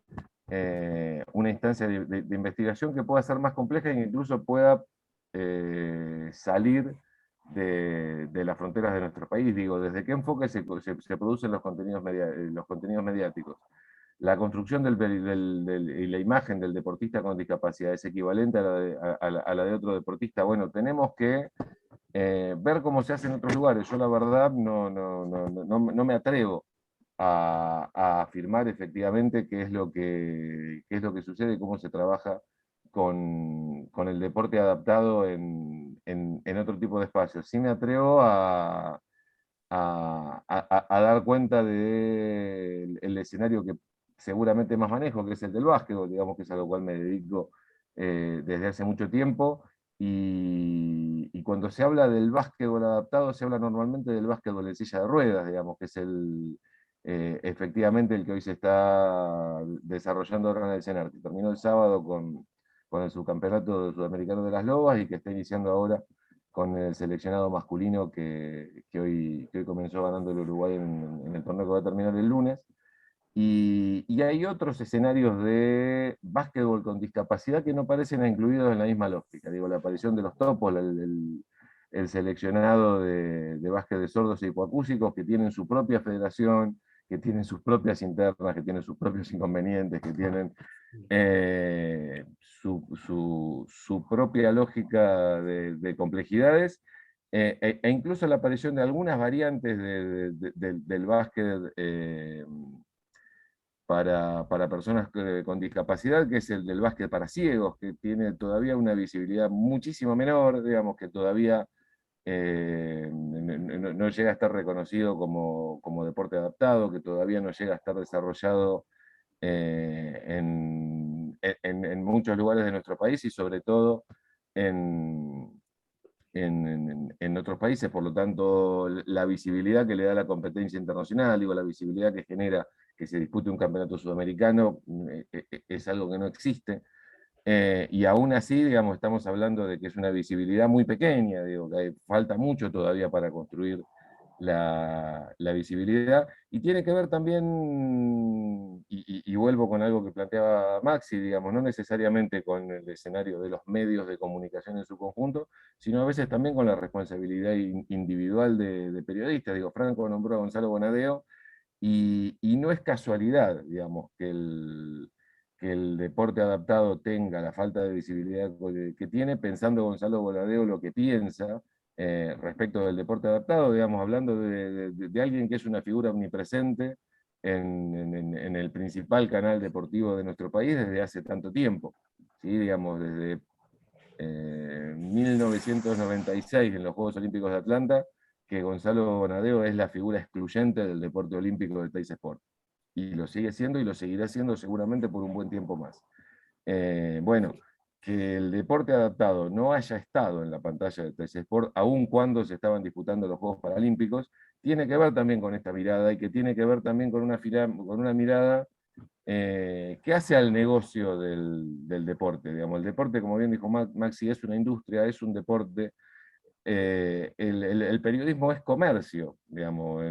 una instancia de investigación que pueda ser más compleja e incluso pueda salir de las fronteras de nuestro país. Digo, ¿desde qué enfoque se producen los contenidos mediáticos? La construcción y la imagen del deportista con discapacidad es equivalente a la de otro deportista. Bueno, tenemos que ver cómo se hace en otros lugares. Yo, la verdad, no me atrevo a afirmar efectivamente qué es lo que sucede y cómo se trabaja con el deporte adaptado en otro tipo de espacios. Sí me atrevo a dar cuenta del escenario que seguramente más manejo, que es el del básquetbol, digamos, que es a lo cual me dedico desde hace mucho tiempo. Y cuando se habla del básquetbol adaptado, se habla normalmente del básquetbol en silla de ruedas, digamos, que es efectivamente el que hoy se está desarrollando ahora en el CENAR, que terminó el sábado con el subcampeonato sudamericano de las Lobas, y que está iniciando ahora con el seleccionado masculino que hoy comenzó ganando el Uruguay en el torneo que va a terminar el lunes. Y hay otros escenarios de básquetbol con discapacidad que no parecen incluidos en la misma lógica. Digo, la aparición de los topos, el seleccionado de básquet de sordos e hipoacúsicos, que tienen su propia federación, que tienen sus propias internas, que tienen sus propios inconvenientes, que tienen su propia lógica de complejidades, e incluso la aparición de algunas variantes del básquet para personas con discapacidad, que es el del básquet para ciegos, que tiene todavía una visibilidad muchísimo menor, digamos, que todavía no llega a estar reconocido como deporte adaptado, que todavía no llega a estar desarrollado en muchos lugares de nuestro país y sobre todo en otros países. Por lo tanto, la visibilidad que le da la competencia internacional, digo, la visibilidad que genera que se dispute un campeonato sudamericano, es algo que no existe. Y aún así, digamos, estamos hablando de que es una visibilidad muy pequeña, digo, que falta mucho todavía para construir la visibilidad, y tiene que ver también, y vuelvo con algo que planteaba Maxi, digamos, no necesariamente con el escenario de los medios de comunicación en su conjunto, sino a veces también con la responsabilidad individual de periodistas. Digo, Franco nombró a Gonzalo Bonadeo, y no es casualidad, digamos, que el deporte adaptado tenga la falta de visibilidad que tiene, pensando Gonzalo Bonadeo lo que piensa respecto del deporte adaptado, digamos, hablando de alguien que es una figura omnipresente en el principal canal deportivo de nuestro país desde hace tanto tiempo, ¿sí? Digamos, desde 1996 en los Juegos Olímpicos de Atlanta, que Gonzalo Bonadeo es la figura excluyente del deporte olímpico del Teis Sport. Y lo sigue siendo y lo seguirá siendo seguramente por un buen tiempo más. Bueno, que el deporte adaptado no haya estado en la pantalla de Teis Sport, aun cuando se estaban disputando los Juegos Paralímpicos, tiene que ver también con esta mirada, y que tiene que ver también con una mirada que hace al negocio del deporte. Digamos, el deporte, como bien dijo Maxi, es una industria, es un deporte. El periodismo es comercio, digamos,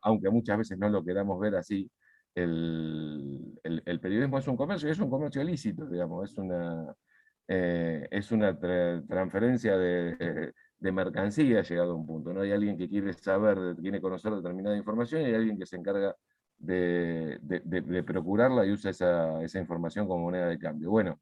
aunque muchas veces no lo queramos ver así. El periodismo es un comercio, y es un comercio ilícito, digamos, es una transferencia de mercancía llegado a un punto, ¿no? Hay alguien que quiere saber, quiere conocer determinada información, y hay alguien que se encarga de procurarla y usa esa información como moneda de cambio. Bueno,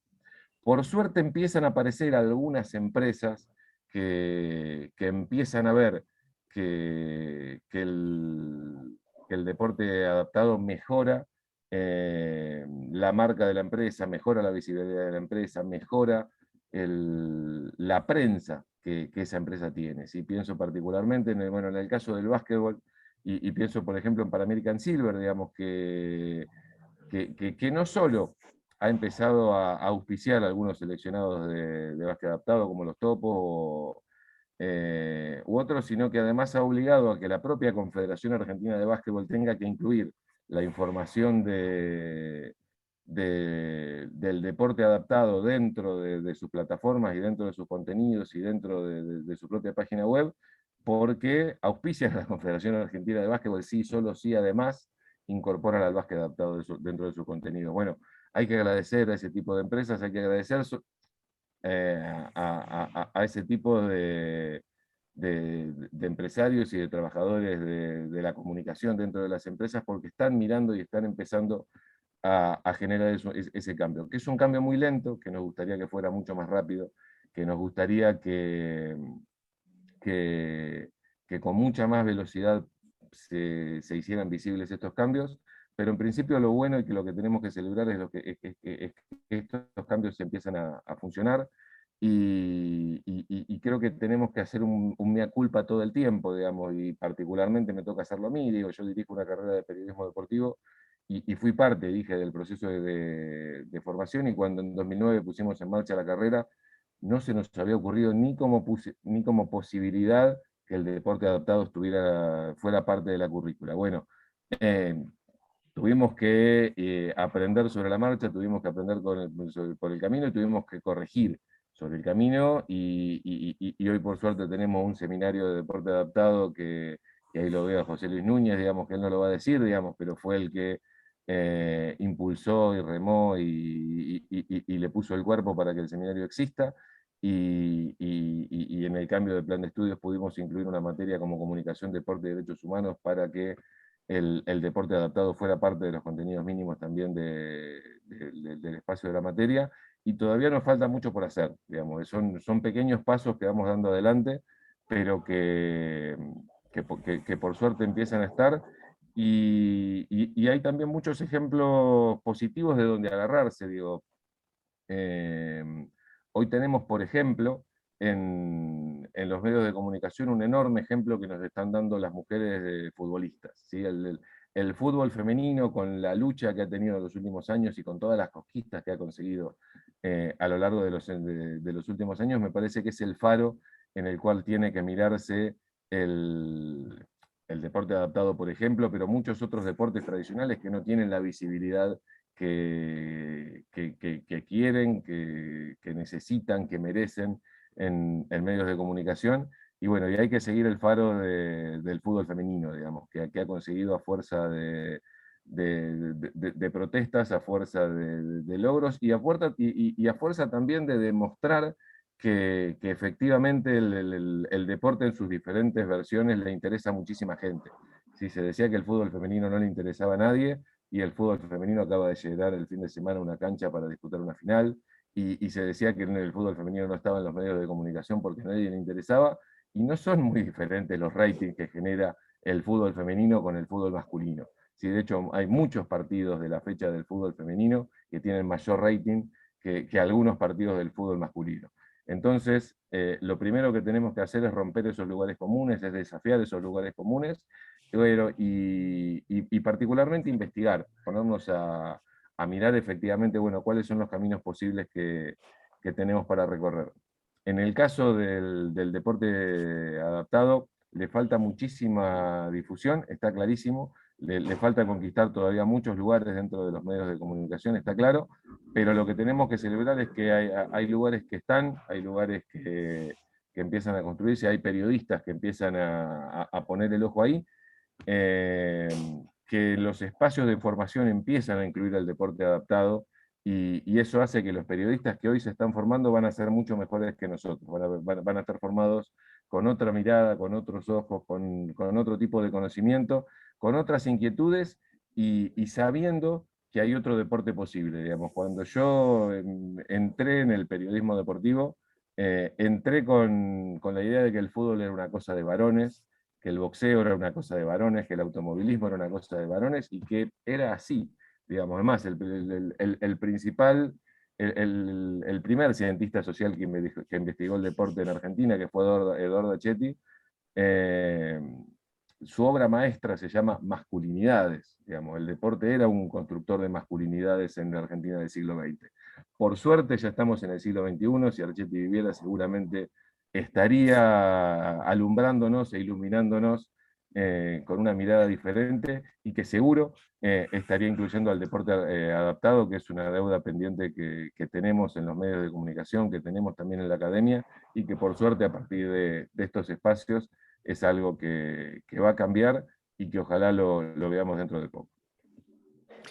por suerte empiezan a aparecer algunas empresas que empiezan a ver que el deporte adaptado mejora la marca de la empresa, mejora la visibilidad de la empresa, mejora la prensa que esa empresa tiene. ¿Sí? Pienso particularmente en el caso del básquetbol, y pienso, por ejemplo, en Pan American Silver, digamos, que no solo ha empezado a auspiciar a algunos seleccionados de básquet adaptado, como los Topos u otros, sino que además ha obligado a que la propia Confederación Argentina de Básquetbol tenga que incluir la información del deporte adaptado dentro de sus plataformas y dentro de sus contenidos y dentro de su propia página web, porque auspicia a la Confederación Argentina de Básquetbol, sí, solo sí, además incorporan al básquet adaptado dentro de su contenido. Bueno, hay que agradecer a ese tipo de empresas, hay que agradecer a ese tipo de empresarios y de trabajadores de la comunicación dentro de las empresas, porque están mirando y están empezando a generar ese cambio, que es un cambio muy lento, que nos gustaría que fuera mucho más rápido, que nos gustaría que con mucha más velocidad se hicieran visibles estos cambios, pero en principio lo bueno y que lo que tenemos que celebrar es que estos cambios empiezan a funcionar, y creo que tenemos que hacer un mea culpa todo el tiempo, digamos, y particularmente me toca hacerlo a mí. Digo, yo dirijo una carrera de periodismo deportivo y fui parte, dije, del proceso de formación, y cuando en 2009 pusimos en marcha la carrera, no se nos había ocurrido ni como posibilidad que el deporte adaptado fuera parte de la currícula. Bueno, tuvimos que aprender sobre la marcha, tuvimos que aprender por el camino, y tuvimos que corregir sobre el camino, y hoy por suerte tenemos un seminario de deporte adaptado que ahí lo veo a José Luis Núñez, digamos, que él no lo va a decir, digamos, pero fue el que impulsó y remó y le puso el cuerpo para que el seminario exista, y en el cambio de plan de estudios pudimos incluir una materia como comunicación, deporte y derechos humanos, para que el deporte adaptado fuera parte de los contenidos mínimos también del espacio de la materia, y todavía nos falta mucho por hacer, digamos, son pequeños pasos que vamos dando adelante, pero que por suerte empiezan a estar, y hay también muchos ejemplos positivos de donde agarrarse, digo. Hoy tenemos, por ejemplo, en los medios de comunicación un enorme ejemplo que nos están dando las mujeres futbolistas, ¿sí? El fútbol femenino, con la lucha que ha tenido en los últimos años y con todas las conquistas que ha conseguido a lo largo de los últimos años, me parece que es el faro en el cual tiene que mirarse el deporte adaptado, por ejemplo, pero muchos otros deportes tradicionales que no tienen la visibilidad que quieren, que necesitan, que merecen en medios de comunicación. Y bueno, y hay que seguir el faro del fútbol femenino, digamos, que ha conseguido a fuerza de protestas, a fuerza de logros, y a fuerza también de demostrar que efectivamente el deporte en sus diferentes versiones le interesa a muchísima gente. Si se decía que el fútbol femenino no le interesaba a nadie, y el fútbol femenino acaba de llegar el fin de semana a una cancha para disputar una final, y se decía que el fútbol femenino no estaba en los medios de comunicación porque a nadie le interesaba, y no son muy diferentes los ratings que genera el fútbol femenino con el fútbol masculino. Sí, de hecho, hay muchos partidos de la fecha del fútbol femenino que tienen mayor rating que algunos partidos del fútbol masculino. Entonces, lo primero que tenemos que hacer es romper esos lugares comunes, es desafiar esos lugares comunes, y particularmente investigar, ponernos a mirar efectivamente, bueno, cuáles son los caminos posibles que tenemos para recorrer. En el caso del deporte adaptado, le falta muchísima difusión, está clarísimo, le falta conquistar todavía muchos lugares dentro de los medios de comunicación, está claro, pero lo que tenemos que celebrar es que hay lugares que están, hay lugares que empiezan a construirse, hay periodistas que empiezan a poner el ojo ahí, que los espacios de formación empiezan a incluir el deporte adaptado, y eso hace que los periodistas que hoy se están formando van a ser mucho mejores que nosotros, van a estar formados con otra mirada, con otros ojos, con otro tipo de conocimiento, con otras inquietudes, y sabiendo que hay otro deporte posible. Digamos, cuando yo entré en el periodismo deportivo, entré con la idea de que el fútbol era una cosa de varones, que el boxeo era una cosa de varones, que el automovilismo era una cosa de varones, y que era así, digamos. Además, el principal, el primer cientista social que investigó el deporte en Argentina, que fue Eduardo Achetti, su obra maestra se llama Masculinidades. Digamos, el deporte era un constructor de masculinidades en la Argentina del siglo XX. Por suerte ya estamos en el siglo XXI, si Achetti viviera seguramente estaría alumbrándonos e iluminándonos con una mirada diferente, y que seguro estaría incluyendo al deporte adaptado, que es una deuda pendiente que tenemos en los medios de comunicación, que tenemos también en la academia, y que por suerte a partir de estos espacios es algo que va a cambiar, y que ojalá lo veamos dentro de poco.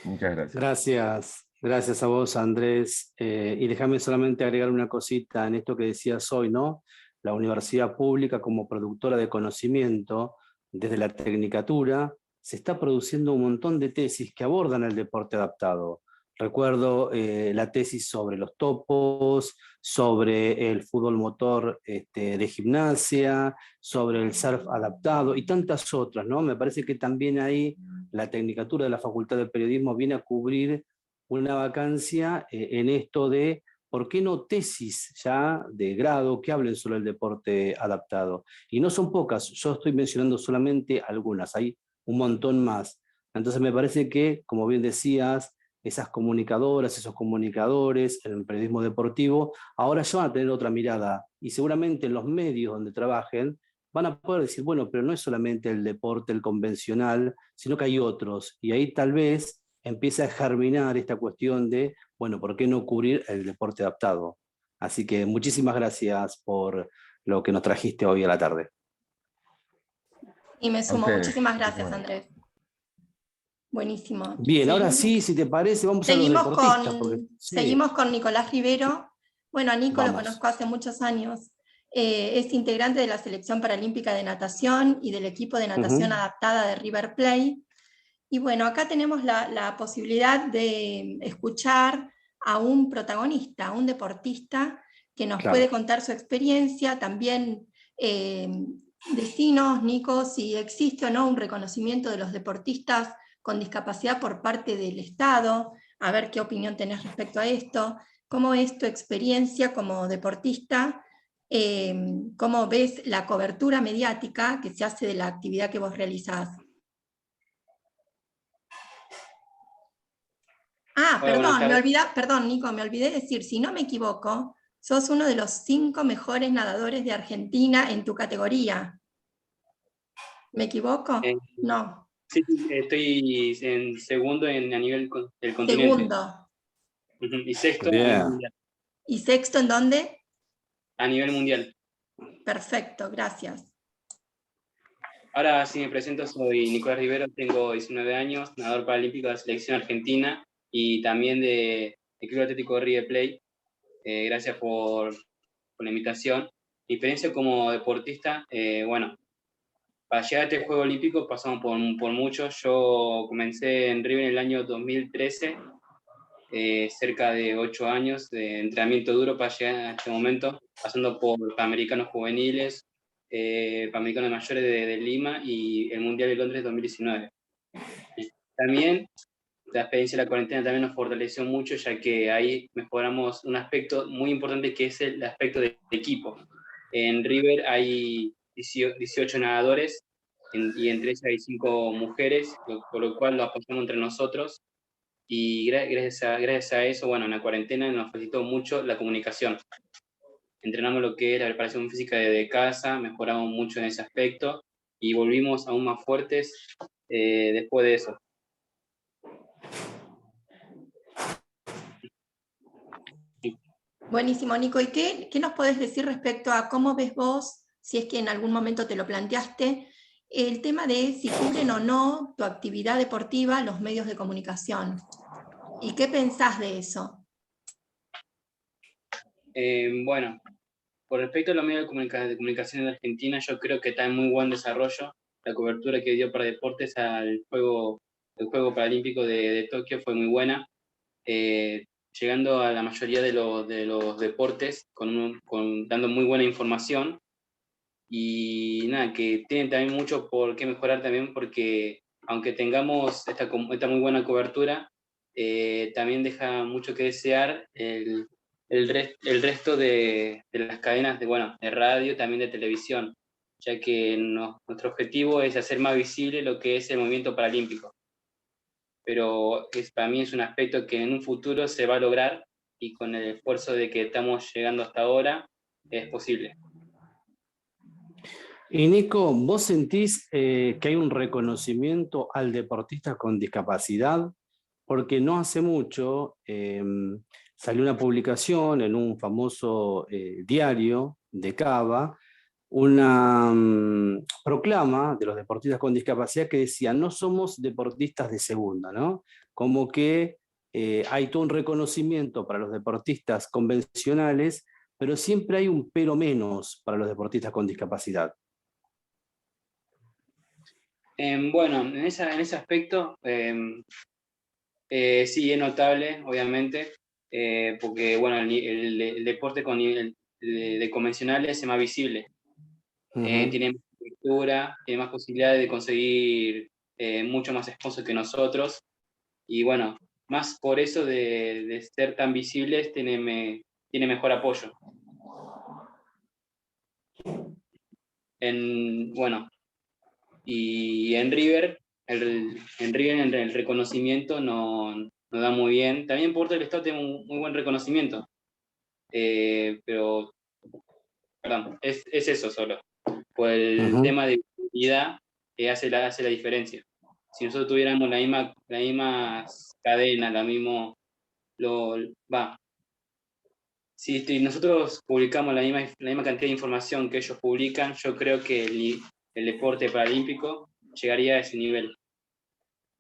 Muchas gracias. Gracias a vos, Andrés. Y déjame solamente agregar una cosita en esto que decías hoy, ¿no? La universidad pública, como productora de conocimiento, desde la tecnicatura, se está produciendo un montón de tesis que abordan el deporte adaptado. Recuerdo la tesis sobre los topos, sobre el fútbol motor de gimnasia, sobre el surf adaptado y tantas otras, ¿no? Me parece que también ahí la tecnicatura de la Facultad de Periodismo viene a cubrir una vacancia en esto de ¿por qué no tesis ya de grado que hablen sobre el deporte adaptado? Y no son pocas, yo estoy mencionando solamente algunas, hay un montón más. Entonces me parece que, como bien decías, esas comunicadoras, esos comunicadores en el periodismo deportivo, ahora ya van a tener otra mirada, y seguramente en los medios donde trabajen van a poder decir, bueno, pero no es solamente el deporte, el convencional, sino que hay otros, y ahí tal vez empieza a germinar esta cuestión de, bueno, ¿por qué no cubrir el deporte adaptado? Así que muchísimas gracias por lo que nos trajiste hoy a la tarde. Y me sumo, muchísimas gracias, Andrés. Buenísimo. Bien, ahora sí, si te parece, vamos a los deportistas. Seguimos con Nicolás Rivero. Bueno, a Nico lo conozco hace muchos años. Es integrante de la Selección Paralímpica de Natación y del equipo de natación adaptada de River Plate. Y bueno, acá tenemos la posibilidad de escuchar a un protagonista, a un deportista que nos puede Claro. contar su experiencia. También decinos, Nico, si existe o no un reconocimiento de los deportistas con discapacidad por parte del Estado, a ver qué opinión tenés respecto a esto, cómo es tu experiencia como deportista, cómo ves la cobertura mediática que se hace de la actividad que vos realizás. Ah, Hola, buenas tardes. perdón, Nico, me olvidé decir, si no me equivoco, sos uno de los 5 mejores nadadores de Argentina en tu categoría. ¿Me Eh, equivoco? No. sí, sí, estoy en segundo a nivel del continente. Segundo. Ujú, y sexto a nivel Bien. mundial. ¿Y sexto en dónde? A nivel mundial. Perfecto, gracias. Ahora sí me presento, soy Nicolás Rivero, tengo 19 años, nadador paralímpico de la selección argentina y también de Club Atlético River Plate. Gracias por la invitación. Mi experiencia como deportista, bueno, para llegar a este Juego Olímpico pasamos por muchos. Yo comencé en River en el año 2013, cerca de 8 años de entrenamiento duro para llegar a este momento, pasando por Panamericanos Juveniles, Panamericanos Mayores de Lima y el Mundial de Londres 2019. También la experiencia de la cuarentena también nos fortaleció mucho, ya que ahí mejoramos un aspecto muy importante que es el aspecto de equipo. En River hay 18 nadadores y entre ellas hay 5 mujeres, por lo cual lo apoyamos entre nosotros. Y gracias a eso, bueno, en la cuarentena nos facilitó mucho la comunicación. Entrenamos lo que es la preparación física desde casa, mejoramos mucho en ese aspecto y volvimos aún más fuertes después de eso. Buenísimo, Nico. ¿Y qué nos podés decir respecto a cómo ves vos, si es que en algún momento te lo planteaste, el tema de si cubren o no tu actividad deportiva los medios de comunicación? ¿Y qué pensás de eso? Bueno, por respecto a los medios de comunicación en Argentina, yo creo que está en muy buen desarrollo. La cobertura que dio para deportes el Juego Paralímpico de Tokio fue muy buena, llegando a la mayoría de los deportes dando muy buena información. Y nada, que tienen también mucho por qué mejorar también, porque aunque tengamos esta muy buena cobertura, también deja mucho que desear el resto de las cadenas bueno, de radio, también de televisión, ya que nuestro objetivo es hacer más visible lo que es el movimiento paralímpico. Pero para mí es un aspecto que en un futuro se va a lograr y con el esfuerzo de que estamos llegando hasta ahora es posible. Y Nico, ¿vos sentís que hay un reconocimiento al deportista con discapacidad? Porque no hace mucho salió una publicación en un famoso diario de Cava, una proclama de los deportistas con discapacidad que decía: no somos deportistas de segunda, ¿no? Como que hay todo un reconocimiento para los deportistas convencionales, pero siempre hay un pero menos para los deportistas con discapacidad. Bueno, en ese aspecto sí es notable, obviamente, porque bueno, el deporte con nivel de convencionales es más visible. Tiene más estructura, tiene más posibilidades de conseguir mucho más sponsors que nosotros. Y bueno, más por eso de ser tan visibles, tiene mejor apoyo. Bueno, y en River, el reconocimiento no da muy bien. También Puerto del Estado tiene un muy buen reconocimiento. Pero, perdón, es eso solo. Por el tema de visibilidad que hace la diferencia. Si nosotros tuviéramos la misma cadena, si nosotros publicamos la misma cantidad de información que ellos publican, yo creo que el deporte paralímpico llegaría a ese nivel.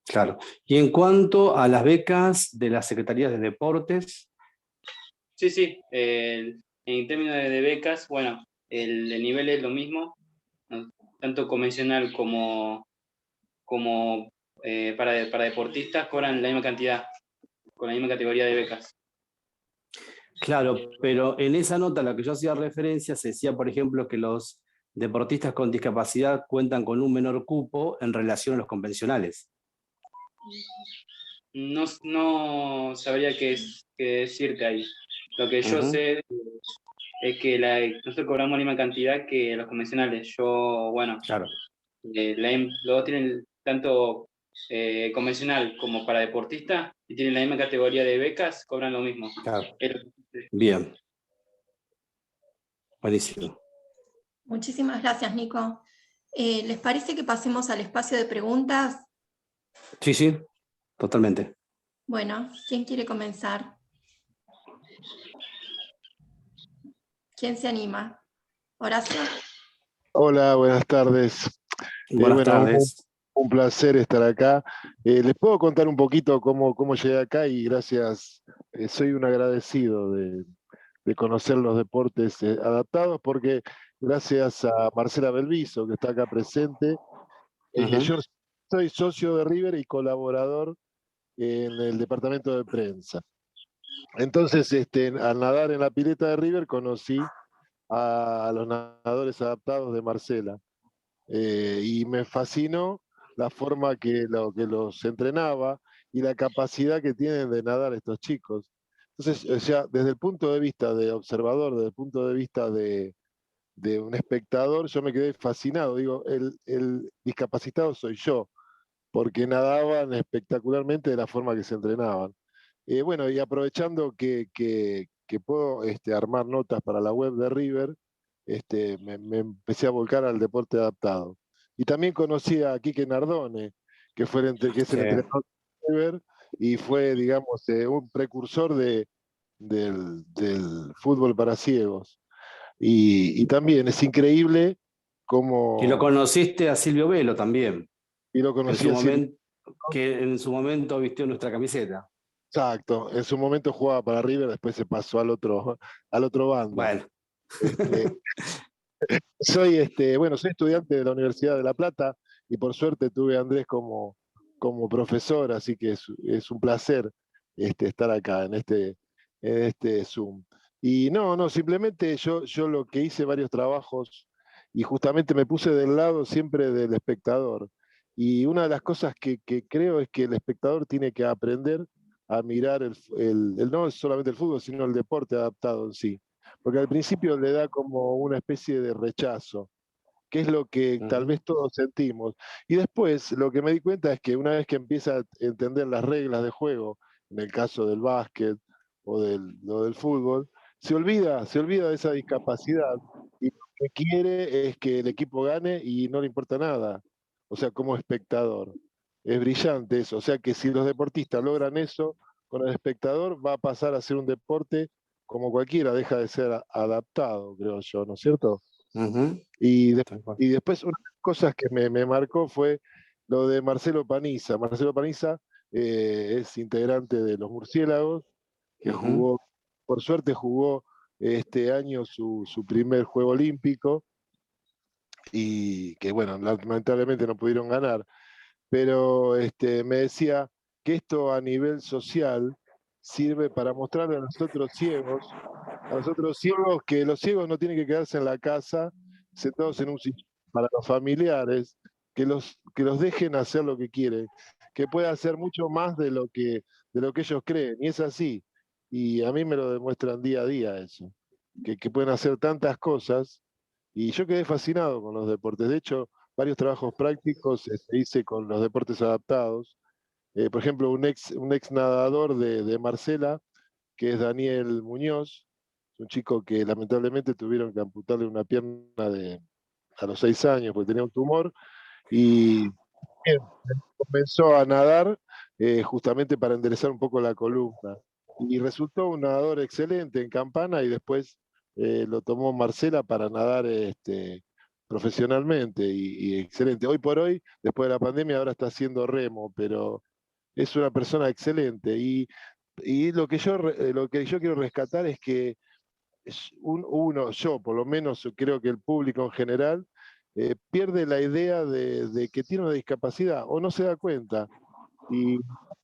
Claro. Y en cuanto a las becas de las Secretarías de Deportes. Sí. En términos de becas, bueno, el nivel es lo mismo, ¿no? Tanto convencional como para deportistas cobran la misma cantidad, con la misma categoría de becas. Claro, pero en esa nota a la que yo hacía referencia se decía, por ejemplo, que los deportistas con discapacidad cuentan con un menor cupo en relación a los convencionales. No sabría qué decirte ahí. Lo que yo sé es que nosotros cobramos la misma cantidad que los convencionales. Bueno, claro. Los tienen tanto convencional como para deportistas y tienen la misma categoría de becas, cobran lo mismo. Claro. Bien. Buenísimo. Muchísimas gracias, Nico. ¿Les parece que pasemos al espacio de preguntas? Sí, totalmente. Bueno, ¿quién quiere comenzar? ¿Quién se anima? Horacio. Hola, buenas tardes. Buenas tardes. Un placer estar acá. Les puedo contar un poquito cómo llegué acá y gracias, soy un agradecido de conocer los deportes adaptados porque gracias a Marcela Belviso, que está acá presente, yo soy socio de River y colaborador en el departamento de prensa. Entonces, al nadar en la pileta de River conocí a los nadadores adaptados de Marcela. Y me fascinó la forma que los entrenaba y la capacidad que tienen de nadar estos chicos. Entonces, o sea, desde el punto de vista de observador, desde el punto de vista de un espectador, yo me quedé fascinado. Digo, el discapacitado soy yo, porque nadaban espectacularmente de la forma que se entrenaban. Bueno, y aprovechando que puedo armar notas para la web de River, me empecé a volcar al deporte adaptado. Y también conocí a Quique Nardone, que es el entrenador de River y fue, digamos, un precursor del fútbol para ciegos. Y también es increíble cómo... Y lo conociste a Silvio Velo también. Y lo conocí que en su momento vistió nuestra camiseta. Exacto, en su momento jugaba para River, después se pasó al otro bando. Bueno. Soy estudiante de la Universidad de La Plata y por suerte tuve a Andrés como profesor, así que es un placer estar acá en este Zoom. Y no, simplemente yo lo que hice varios trabajos y justamente me puse del lado siempre del espectador. Y una de las cosas que creo es que el espectador tiene que aprender a mirar no solamente el fútbol, sino el deporte adaptado en sí. Porque al principio le da como una especie de rechazo, que es lo que tal vez todos sentimos. Y después lo que me di cuenta es que una vez que empieza a entender las reglas de juego, en el caso del básquet o del fútbol, se olvida de esa discapacidad y lo que quiere es que el equipo gane y no le importa nada. O sea, como espectador. Es brillante eso. O sea que si los deportistas logran eso con el espectador, va a pasar a ser un deporte como cualquiera, deja de ser adaptado, creo yo, ¿no es cierto? Y después una de las cosas que me marcó fue lo de Marcelo Paniza. Marcelo Paniza es integrante de los Murciélagos, que por suerte jugó este año su primer Juego Olímpico, y que bueno, lamentablemente no pudieron ganar, pero me decía que esto a nivel social sirve para mostrarle a nosotros ciegos que los ciegos no tienen que quedarse en la casa sentados en un sillón, para los familiares, que los dejen hacer lo que quieren, que puede hacer mucho más de lo que ellos creen, y es así. Y a mí me lo demuestran día a día eso, que pueden hacer tantas cosas, y yo quedé fascinado con los deportes. De hecho, varios trabajos prácticos hice con los deportes adaptados. Por ejemplo, un ex nadador de Marcela, que es Daniel Muñoz, un chico que lamentablemente tuvieron que amputarle una pierna a los 6 años porque tenía un tumor, y comenzó a nadar justamente para enderezar un poco la columna. Y resultó un nadador excelente en Campana, y después lo tomó Marcela para nadar profesionalmente, y excelente. Hoy por hoy, después de la pandemia, ahora está haciendo remo, pero es una persona excelente. Y lo que yo quiero rescatar es que yo por lo menos creo que el público en general pierde la idea de que tiene una discapacidad o no se da cuenta. Y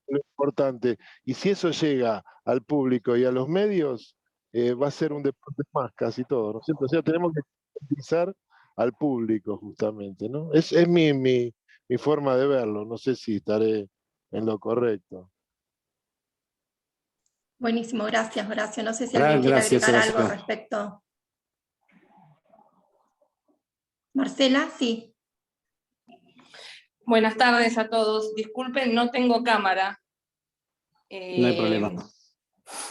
lo importante, y si eso llega al público y a los medios, va a ser un deporte más casi todo, ¿no es cierto? O sea, tenemos que utilizar al público justamente, ¿no? Es mi forma de verlo, no sé si estaré en lo correcto. Buenísimo, gracias Horacio. No sé si alguien quiere Gracias, agregar algo al Horacio. respecto. Marcela, sí. Buenas tardes a todos. Disculpen, no tengo cámara. No hay problema.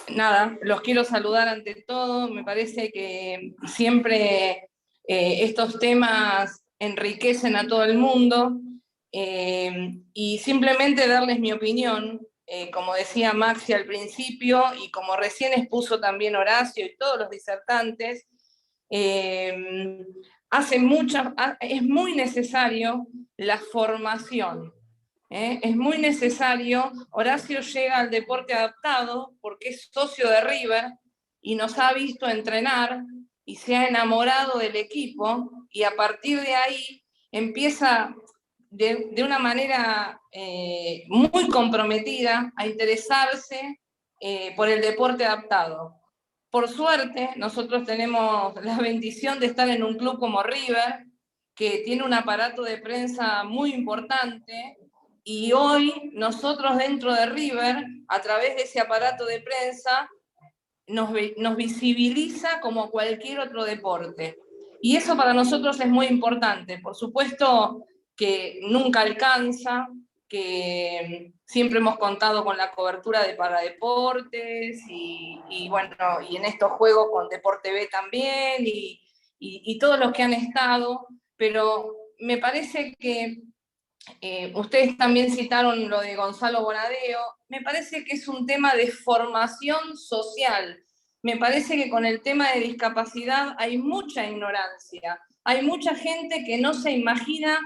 Nada, los quiero saludar ante todo. Me parece que siempre estos temas enriquecen a todo el mundo. Y simplemente darles mi opinión, como decía Maxi al principio, y como recién expuso también Horacio y todos los disertantes, es muy necesario la formación. Es muy necesario. Horacio llega al deporte adaptado porque es socio de River y nos ha visto entrenar y se ha enamorado del equipo, y a partir de ahí empieza de una manera muy comprometida a interesarse por el deporte adaptado. Por suerte, nosotros tenemos la bendición de estar en un club como River, que tiene un aparato de prensa muy importante, y hoy nosotros dentro de River, a través de ese aparato de prensa, nos visibiliza como cualquier otro deporte. Y eso para nosotros es muy importante. Por supuesto que nunca alcanza, que siempre hemos contado con la cobertura de Paradeportes y bueno, y en estos juegos con Deporte B también, y todos los que han estado, pero me parece que ustedes también citaron lo de Gonzalo Bonadeo. Me parece que es un tema de formación social. Me parece que con el tema de discapacidad hay mucha ignorancia. Hay mucha gente que no se imagina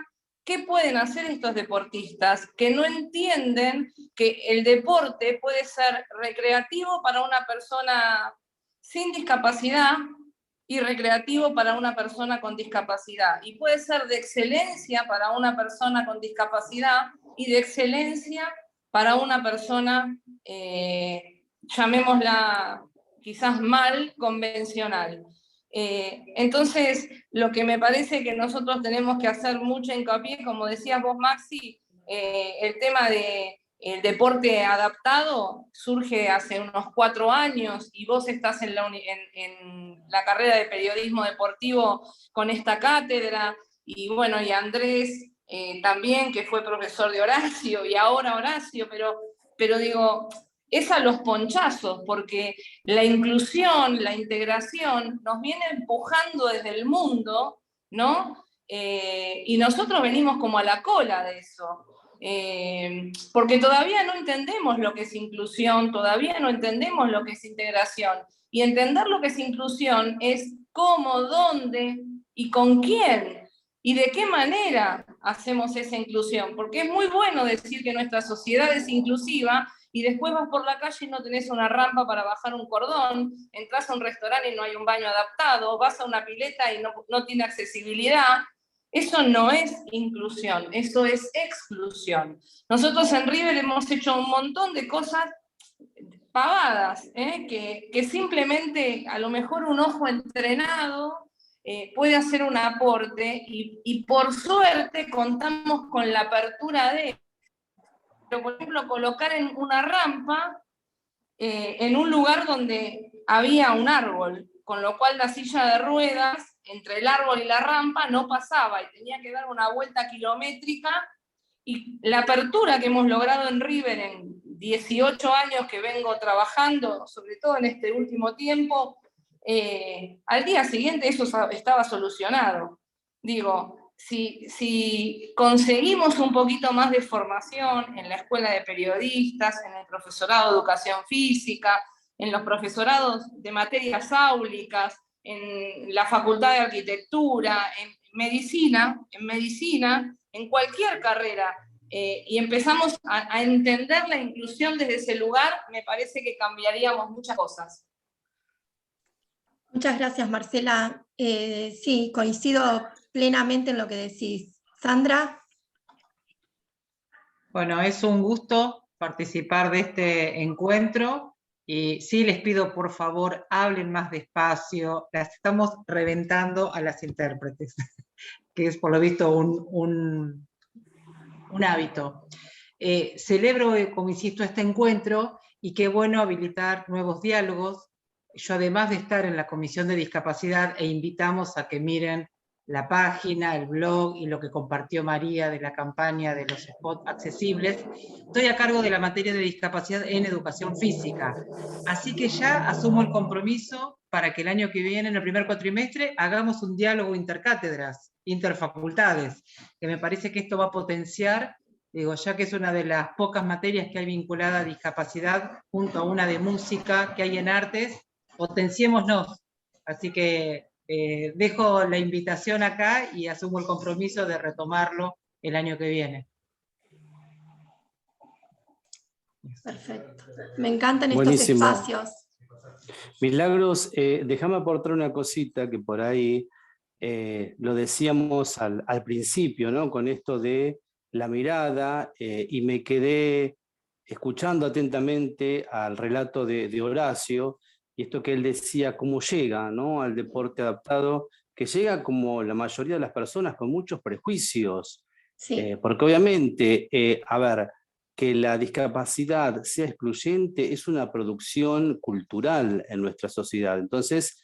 qué pueden hacer estos deportistas, que no entienden que el deporte puede ser recreativo para una persona sin discapacidad y recreativo para una persona con discapacidad. Y puede ser de excelencia para una persona con discapacidad y de excelencia para una persona, llamémosla quizás mal, convencional. Entonces, lo que me parece que nosotros tenemos que hacer mucho hincapié, como decías vos, Maxi, el tema de el deporte adaptado surge hace unos 4 años, y vos estás en la carrera de periodismo deportivo con esta cátedra, y bueno, y Andrés también, que fue profesor de Horacio, y ahora Horacio, pero digo, es a los ponchazos, porque la inclusión, la integración nos viene empujando desde el mundo, ¿no? Y nosotros venimos como a la cola de eso. Porque todavía no entendemos lo que es inclusión, todavía no entendemos lo que es integración. Y entender lo que es inclusión es cómo, dónde y con quién y de qué manera hacemos esa inclusión. Porque es muy bueno decir que nuestra sociedad es inclusiva y después vas por la calle y no tenés una rampa para bajar un cordón, entras a un restaurante y no hay un baño adaptado, vas a una pileta y no tiene accesibilidad. Eso no es inclusión, eso es exclusión. Nosotros en River hemos hecho un montón de cosas pavadas, que simplemente a lo mejor un ojo entrenado puede hacer un aporte, y por suerte contamos con la apertura de, por ejemplo, colocar en una rampa en un lugar donde había un árbol, con lo cual la silla de ruedas entre el árbol y la rampa no pasaba y tenía que dar una vuelta kilométrica. Y la apertura que hemos logrado en River en 18 años que vengo trabajando, sobre todo en este último tiempo, al día siguiente eso estaba solucionado. Digo, si conseguimos un poquito más de formación en la escuela de periodistas, en el profesorado de educación física, en los profesorados de materias áulicas, en la facultad de arquitectura, en medicina, en cualquier carrera, y empezamos a entender la inclusión desde ese lugar, me parece que cambiaríamos muchas cosas. Muchas gracias, Marcela. Sí, coincido plenamente en lo que decís. Sandra. Bueno, es un gusto participar de este encuentro y sí les pido por favor hablen más despacio, las estamos reventando a las intérpretes, que es por lo visto un hábito. Celebro, como insisto, este encuentro y qué bueno habilitar nuevos diálogos. Yo además de estar en la Comisión de Discapacidad, invitamos a que miren la página, el blog y lo que compartió María de la campaña de los spots accesibles. Estoy a cargo de la materia de discapacidad en educación física, así que ya asumo el compromiso para que el año que viene, en el primer cuatrimestre, hagamos un diálogo intercátedras, interfacultades, que me parece que esto va a potenciar, digo, ya que es una de las pocas materias que hay vinculada a discapacidad, junto a una de música que hay en artes, potenciémonos. Así que dejo la invitación acá y asumo el compromiso de retomarlo el año que viene. Perfecto. Me encantan Buenísimo. estos espacios. Milagros, déjame aportar una cosita que por ahí lo decíamos al principio, ¿no? Con esto de la mirada, y me quedé escuchando atentamente al relato de Horacio, y esto que él decía, cómo llega, ¿no? Al deporte adaptado, que llega como la mayoría de las personas con muchos prejuicios. Sí. Porque obviamente, a ver, que la discapacidad sea excluyente es una producción cultural en nuestra sociedad. Entonces,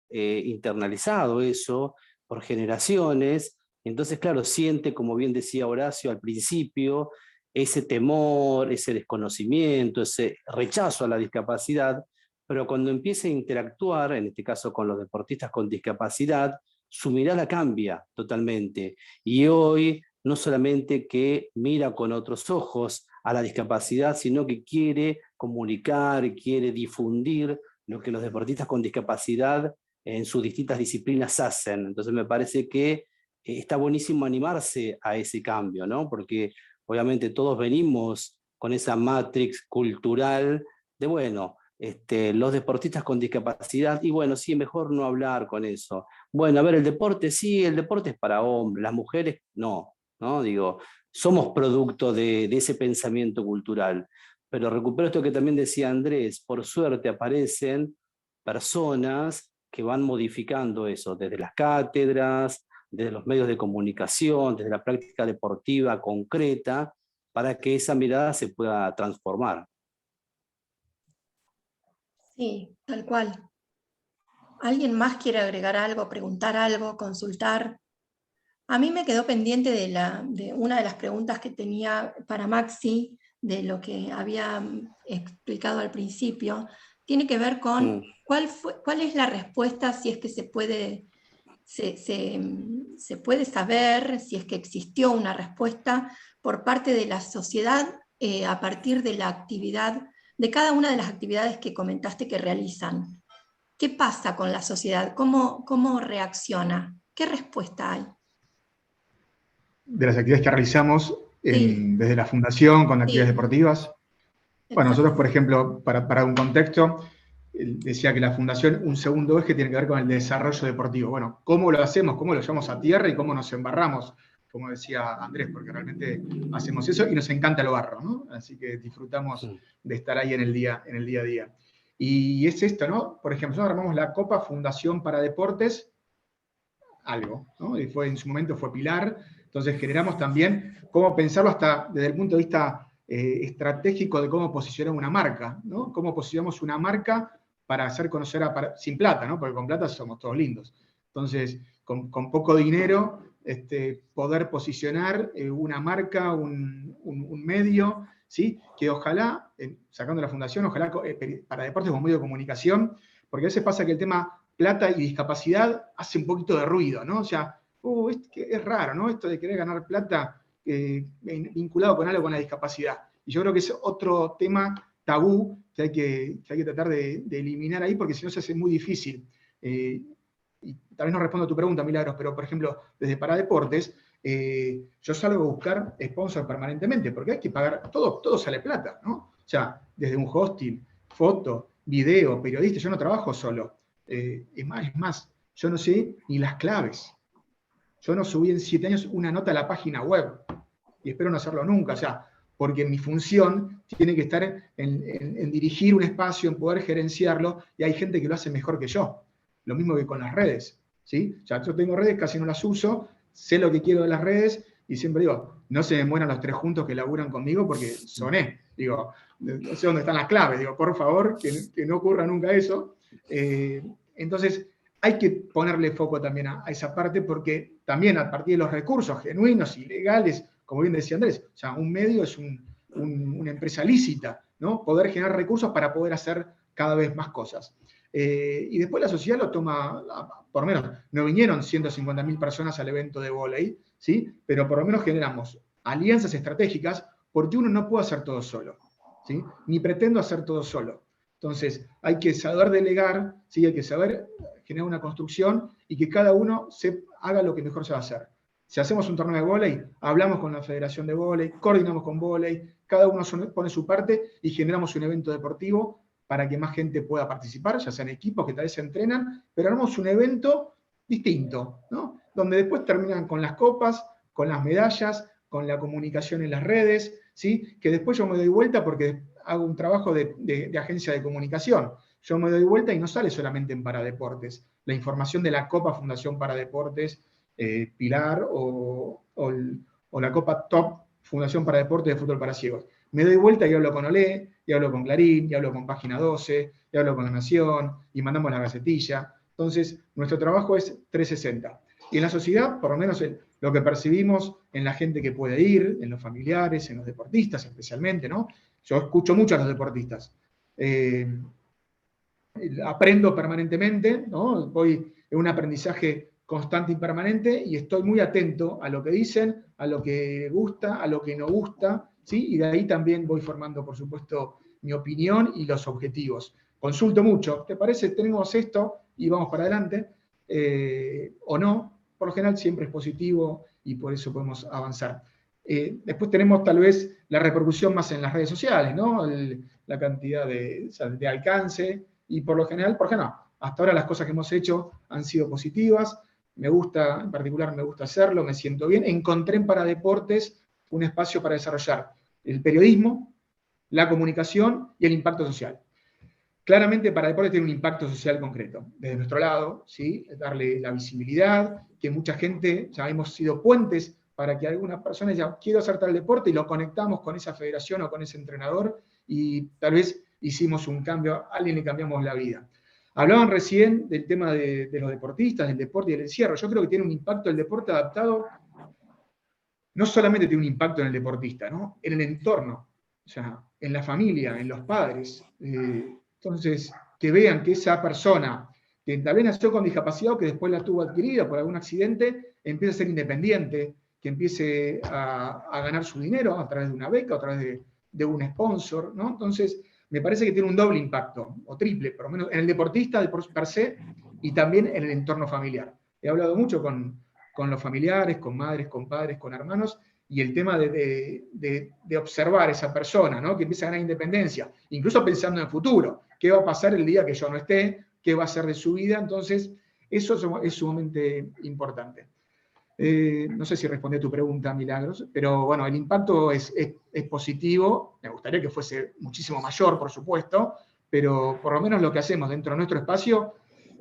internalizado eso por generaciones, entonces, claro, siente, como bien decía Horacio al principio, ese temor, ese desconocimiento, ese rechazo a la discapacidad, pero cuando empieza a interactuar, en este caso con los deportistas con discapacidad, su mirada cambia totalmente. Y hoy no solamente que mira con otros ojos a la discapacidad, sino que quiere comunicar, quiere difundir lo que los deportistas con discapacidad en sus distintas disciplinas hacen. Entonces me parece que está buenísimo animarse a ese cambio, ¿no? Porque obviamente todos venimos con esa matrix cultural de, bueno, los deportistas con discapacidad, y bueno, sí, mejor no hablar con eso. Bueno, a ver, el deporte, sí, el deporte es para hombres, las mujeres no, ¿no? Digo, somos producto de ese pensamiento cultural. Pero recupero esto que también decía Andrés, por suerte aparecen personas que van modificando eso, desde las cátedras, desde los medios de comunicación, desde la práctica deportiva concreta, para que esa mirada se pueda transformar. Sí, tal cual. ¿Alguien más quiere agregar algo, preguntar algo, consultar? A mí me quedó pendiente de una de las preguntas que tenía para Maxi, de lo que había explicado al principio. Tiene que ver con cuál es la respuesta, si es que se puede saber, si es que existió una respuesta por parte de la sociedad a partir de la actividad, de cada una de las actividades que comentaste que realizan. ¿Qué pasa con la sociedad? ¿Cómo reacciona? ¿Qué respuesta hay? De las actividades que realizamos Sí. desde la fundación con actividades Sí. deportivas. Bueno, Exacto. nosotros, por ejemplo, para un contexto, decía que la fundación, un segundo eje tiene que ver con el desarrollo deportivo. Bueno, ¿cómo lo hacemos? ¿Cómo lo llevamos a tierra y cómo nos embarramos? Como decía Andrés, porque realmente hacemos eso y nos encanta el barro, ¿no? Así que disfrutamos de estar ahí en el día a día. Y es esto, ¿no? Por ejemplo, nosotros armamos la Copa Fundación para Deportes, algo, ¿no? Y en su momento fue Pilar. Entonces generamos también cómo pensarlo hasta desde el punto de vista estratégico de cómo posicionar una marca, ¿no? Cómo posicionamos una marca para hacer conocer sin plata, ¿no? Porque con plata somos todos lindos. Entonces, con poco dinero, poder posicionar una marca, un medio, ¿sí? Que ojalá, sacando la fundación, ojalá para deportes como medio de comunicación, porque a veces pasa que el tema plata y discapacidad hace un poquito de ruido, ¿no? O sea, es raro, ¿no? Esto de querer ganar plata vinculado con algo con la discapacidad. Y yo creo que es otro tema tabú que hay que tratar de eliminar ahí, porque si no se hace muy difícil. Y tal vez no respondo a tu pregunta, Milagros, pero por ejemplo, desde Paradeportes, yo salgo a buscar sponsor permanentemente, porque hay que pagar, todo sale plata, ¿no? O sea, desde un hosting, foto, video, periodista, yo no trabajo solo. Es más, yo no sé ni las claves. Yo no subí en 7 años una nota a la página web, y espero no hacerlo nunca, o sea, porque mi función tiene que estar en dirigir un espacio, en poder gerenciarlo, y hay gente que lo hace mejor que yo. Lo mismo que con las redes, ¿sí? O sea, yo tengo redes, casi no las uso, sé lo que quiero de las redes, y siempre digo, no se me mueran los 3 juntos que laburan conmigo porque soné. Digo, no sé dónde están las claves, digo, por favor, que no ocurra nunca eso. Entonces, hay que ponerle foco también a esa parte, porque también a partir de los recursos genuinos y legales, como bien decía Andrés, o sea, un medio es una empresa lícita, ¿no? Poder generar recursos para poder hacer cada vez más cosas. Y después la sociedad lo toma, por lo menos, no vinieron 150.000 personas al evento de vóley, ¿sí? Pero por lo menos generamos alianzas estratégicas, porque uno no puede hacer todo solo, ¿sí? Ni pretendo hacer todo solo. Entonces, hay que saber delegar, ¿sí? Hay que saber generar una construcción y que cada uno haga lo que mejor se va a hacer. Si hacemos un torneo de vóley, hablamos con la Federación de Vóley, coordinamos con vóley, cada uno pone su parte y generamos un evento deportivo para que más gente pueda participar, ya sean equipos que tal vez se entrenan, pero armamos un evento distinto, ¿no? Donde después terminan con las copas, con las medallas, con la comunicación en las redes, ¿sí? Que después yo me doy vuelta porque hago un trabajo de agencia de comunicación. Yo me doy vuelta y no sale solamente en Paradeportes. La información de la Copa Fundación Paradeportes, Pilar, o la Copa Top Fundación Paradeportes de Fútbol para Ciegos. Me doy vuelta y hablo con Olé, y hablo con Clarín, y hablo con Página 12, y hablo con La Nación, y mandamos la gacetilla. Entonces, nuestro trabajo es 360. Y en la sociedad, por lo menos lo que percibimos en la gente que puede ir, en los familiares, en los deportistas especialmente, ¿no? Yo escucho mucho a los deportistas. Aprendo permanentemente, ¿no? Voy en un aprendizaje constante y permanente y estoy muy atento a lo que dicen, a lo que gusta, a lo que no gusta, ¿sí? Y de ahí también voy formando, por supuesto, mi opinión y los objetivos. Consulto mucho, ¿te parece? Tenemos esto y vamos para adelante, o no. Por lo general siempre es positivo y por eso podemos avanzar. Después tenemos tal vez la repercusión más en las redes sociales, ¿no? La cantidad de alcance, y por lo general, ¿por qué no? Hasta ahora las cosas que hemos hecho han sido positivas, me gusta, en particular me gusta hacerlo, me siento bien. Encontré en Paradeportes un espacio para desarrollar el periodismo, la comunicación y el impacto social. Claramente Paradeportes tiene un impacto social concreto, desde nuestro lado, ¿sí? Darle la visibilidad, que mucha gente, ya hemos sido puentes para que algunas personas ya quiero hacer tal deporte y lo conectamos con esa federación o con ese entrenador y tal vez hicimos un cambio, a alguien le cambiamos la vida. Hablaban recién del tema de los deportistas, del deporte y del encierro. Yo creo que tiene un impacto el deporte adaptado, no solamente tiene un impacto en el deportista, ¿no? En el entorno, o sea, en la familia, en los padres. Entonces, que vean que esa persona que tal vez nació con discapacidad o que después la tuvo adquirida por algún accidente, empiece a ser independiente, que empiece a ganar su dinero a través de una beca, a través de un sponsor, ¿no? Entonces, me parece que tiene un doble impacto, o triple, por lo menos en el deportista per se, y también en el entorno familiar. He hablado mucho con los familiares, con madres, con padres, con hermanos, y el tema de observar a esa persona, ¿no? Que empieza a ganar independencia, incluso pensando en el futuro, qué va a pasar el día que yo no esté, qué va a ser de su vida. Entonces, eso es sumamente importante. No sé si respondí a tu pregunta, Milagros, pero bueno, el impacto es positivo. Me gustaría que fuese muchísimo mayor, por supuesto, pero por lo menos lo que hacemos dentro de nuestro espacio,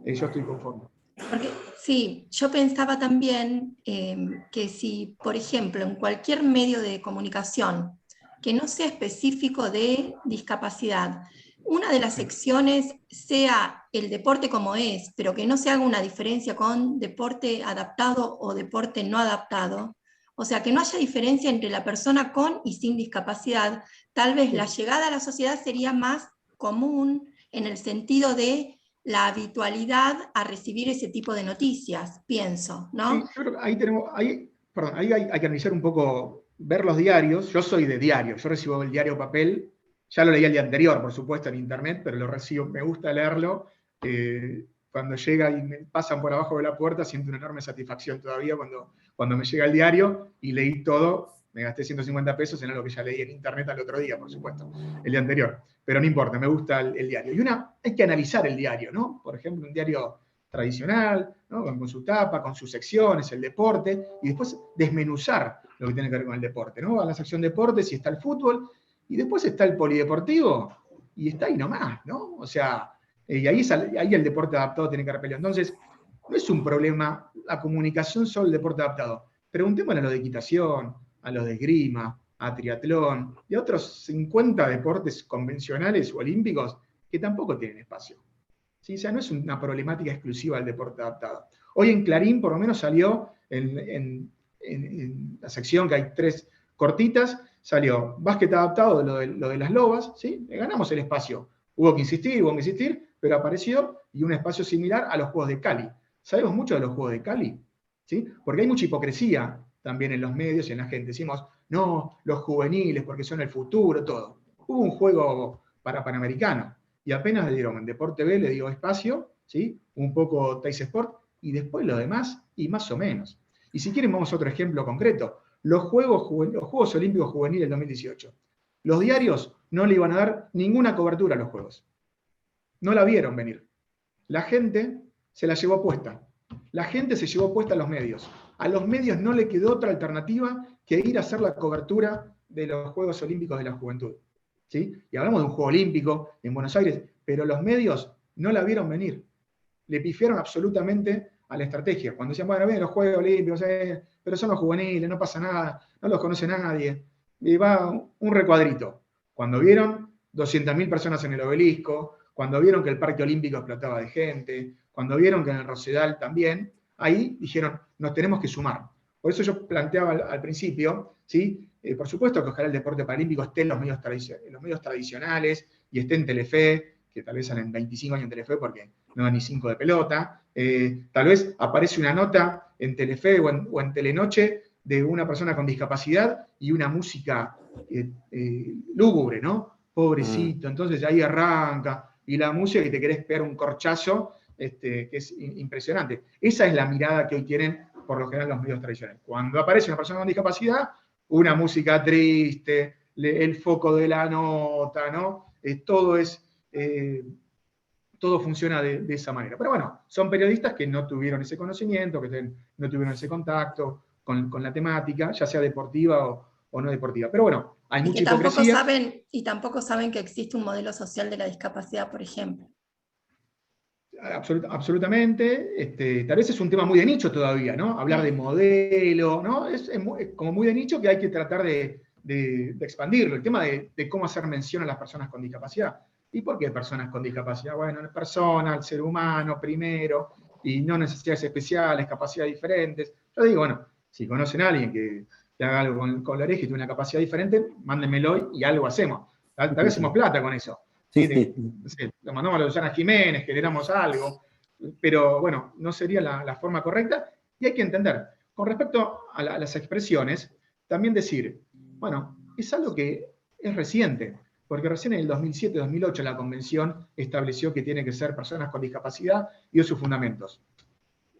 yo estoy conforme. Porque, sí, yo pensaba también que si, por ejemplo, en cualquier medio de comunicación que no sea específico de discapacidad, una de las secciones sea el deporte como es, pero que no se haga una diferencia con deporte adaptado o deporte no adaptado, o sea, que no haya diferencia entre la persona con y sin discapacidad, tal vez la llegada a la sociedad sería más común en el sentido de la habitualidad a recibir ese tipo de noticias, pienso, ¿no? Sí, yo creo que ahí hay que analizar un poco, ver los diarios. Yo soy de diario, yo recibo el diario papel. Ya lo leí el día anterior, por supuesto, en internet, pero lo recibo, me gusta leerlo. Cuando llega y me pasan por abajo de la puerta, siento una enorme satisfacción todavía cuando me llega el diario y leí todo. Me gasté 150 pesos en algo que ya leí en internet al otro día, por supuesto, el día anterior. Pero no importa, me gusta el diario. Hay que analizar el diario, ¿no? Por ejemplo, un diario tradicional, ¿no? Con su tapa, con sus secciones, el deporte, y después desmenuzar lo que tiene que ver con el deporte, ¿no? A la sección deportes y está el fútbol, y después está el polideportivo, y está ahí nomás, ¿no? O sea, y ahí el deporte adaptado tiene que haber peleado. Entonces, no es un problema la comunicación sobre el deporte adaptado. Preguntémosle a los de equitación, a los de esgrima, a triatlón, y a otros 50 deportes convencionales o olímpicos que tampoco tienen espacio. ¿Sí? O sea, no es una problemática exclusiva del deporte adaptado. Hoy en Clarín, por lo menos, salió en la sección, que hay 3 cortitas, salió básquet adaptado, lo de las lobas, ¿sí? Ganamos el espacio. Hubo que insistir, pero apareció, y un espacio similar a los Juegos de Cali. Sabemos mucho de los Juegos de Cali, ¿sí? Porque hay mucha hipocresía también en los medios y en la gente. Decimos, no, los juveniles, porque son el futuro, todo. Hubo un juego para Panamericano, y apenas le dieron en Deporte B, le dio espacio, ¿sí? Un poco Teis Sport, y después lo demás, y más o menos. Y si quieren, vamos a otro ejemplo concreto. Los Juegos Olímpicos Juveniles del 2018. Los diarios no le iban a dar ninguna cobertura a los Juegos. No la vieron venir. La gente se la llevó puesta. La gente se llevó puesta a los medios. A los medios no le quedó otra alternativa que ir a hacer la cobertura de los Juegos Olímpicos de la Juventud. ¿Sí? Y hablamos de un Juego Olímpico en Buenos Aires, pero los medios no la vieron venir. Le pifiaron absolutamente a la estrategia. Cuando decían, bueno, ven los Juegos Olímpicos, pero son los juveniles, no pasa nada, no los conoce nadie. Y va un recuadrito. Cuando vieron 200.000 personas en el Obelisco, cuando vieron que el Parque Olímpico explotaba de gente, cuando vieron que en el Rosedal también, ahí dijeron, nos tenemos que sumar. Por eso yo planteaba al principio, ¿sí? Por supuesto que ojalá el deporte paralímpico esté en los medios tradicionales y esté en Telefe, que tal vez salen 25 años en Telefe porque no dan ni 5 de pelota. Tal vez aparece una nota en Telefe o en Telenoche de una persona con discapacidad y una música lúgubre, ¿no? Pobrecito, entonces ahí arranca, y la música, y te querés pegar un corchazo, que es impresionante. Esa es la mirada que hoy tienen por lo general los medios tradicionales. Cuando aparece una persona con discapacidad, una música triste, el foco de la nota, ¿no? Todo funciona de esa manera. Pero bueno, son periodistas que no tuvieron ese conocimiento, que no tuvieron ese contacto con la temática, ya sea deportiva o no deportiva. Pero bueno, hay mucha hipocresía. Tampoco saben que existe un modelo social de la discapacidad, por ejemplo. Absolutamente. Tal vez es un tema muy de nicho todavía, ¿no? Hablar de modelo, ¿no? Es como muy de nicho, que hay que tratar de expandirlo. El tema de cómo hacer mención a las personas con discapacidad. ¿Y por qué personas con discapacidad? Bueno, persona, el ser humano primero, y no necesidades especiales, capacidades diferentes. Yo digo, bueno, si conocen a alguien que haga algo con la oreja y tiene una capacidad diferente, mándenmelo y algo hacemos. Tal vez hacemos plata con eso. ¿Sí? Lo mandamos a Susana Jiménez, generamos algo, pero bueno, no sería la forma correcta, y hay que entender. Con respecto a las expresiones, también decir, bueno, es algo que es reciente, porque recién en el 2007-2008 la Convención estableció que tienen que ser personas con discapacidad y dio sus fundamentos.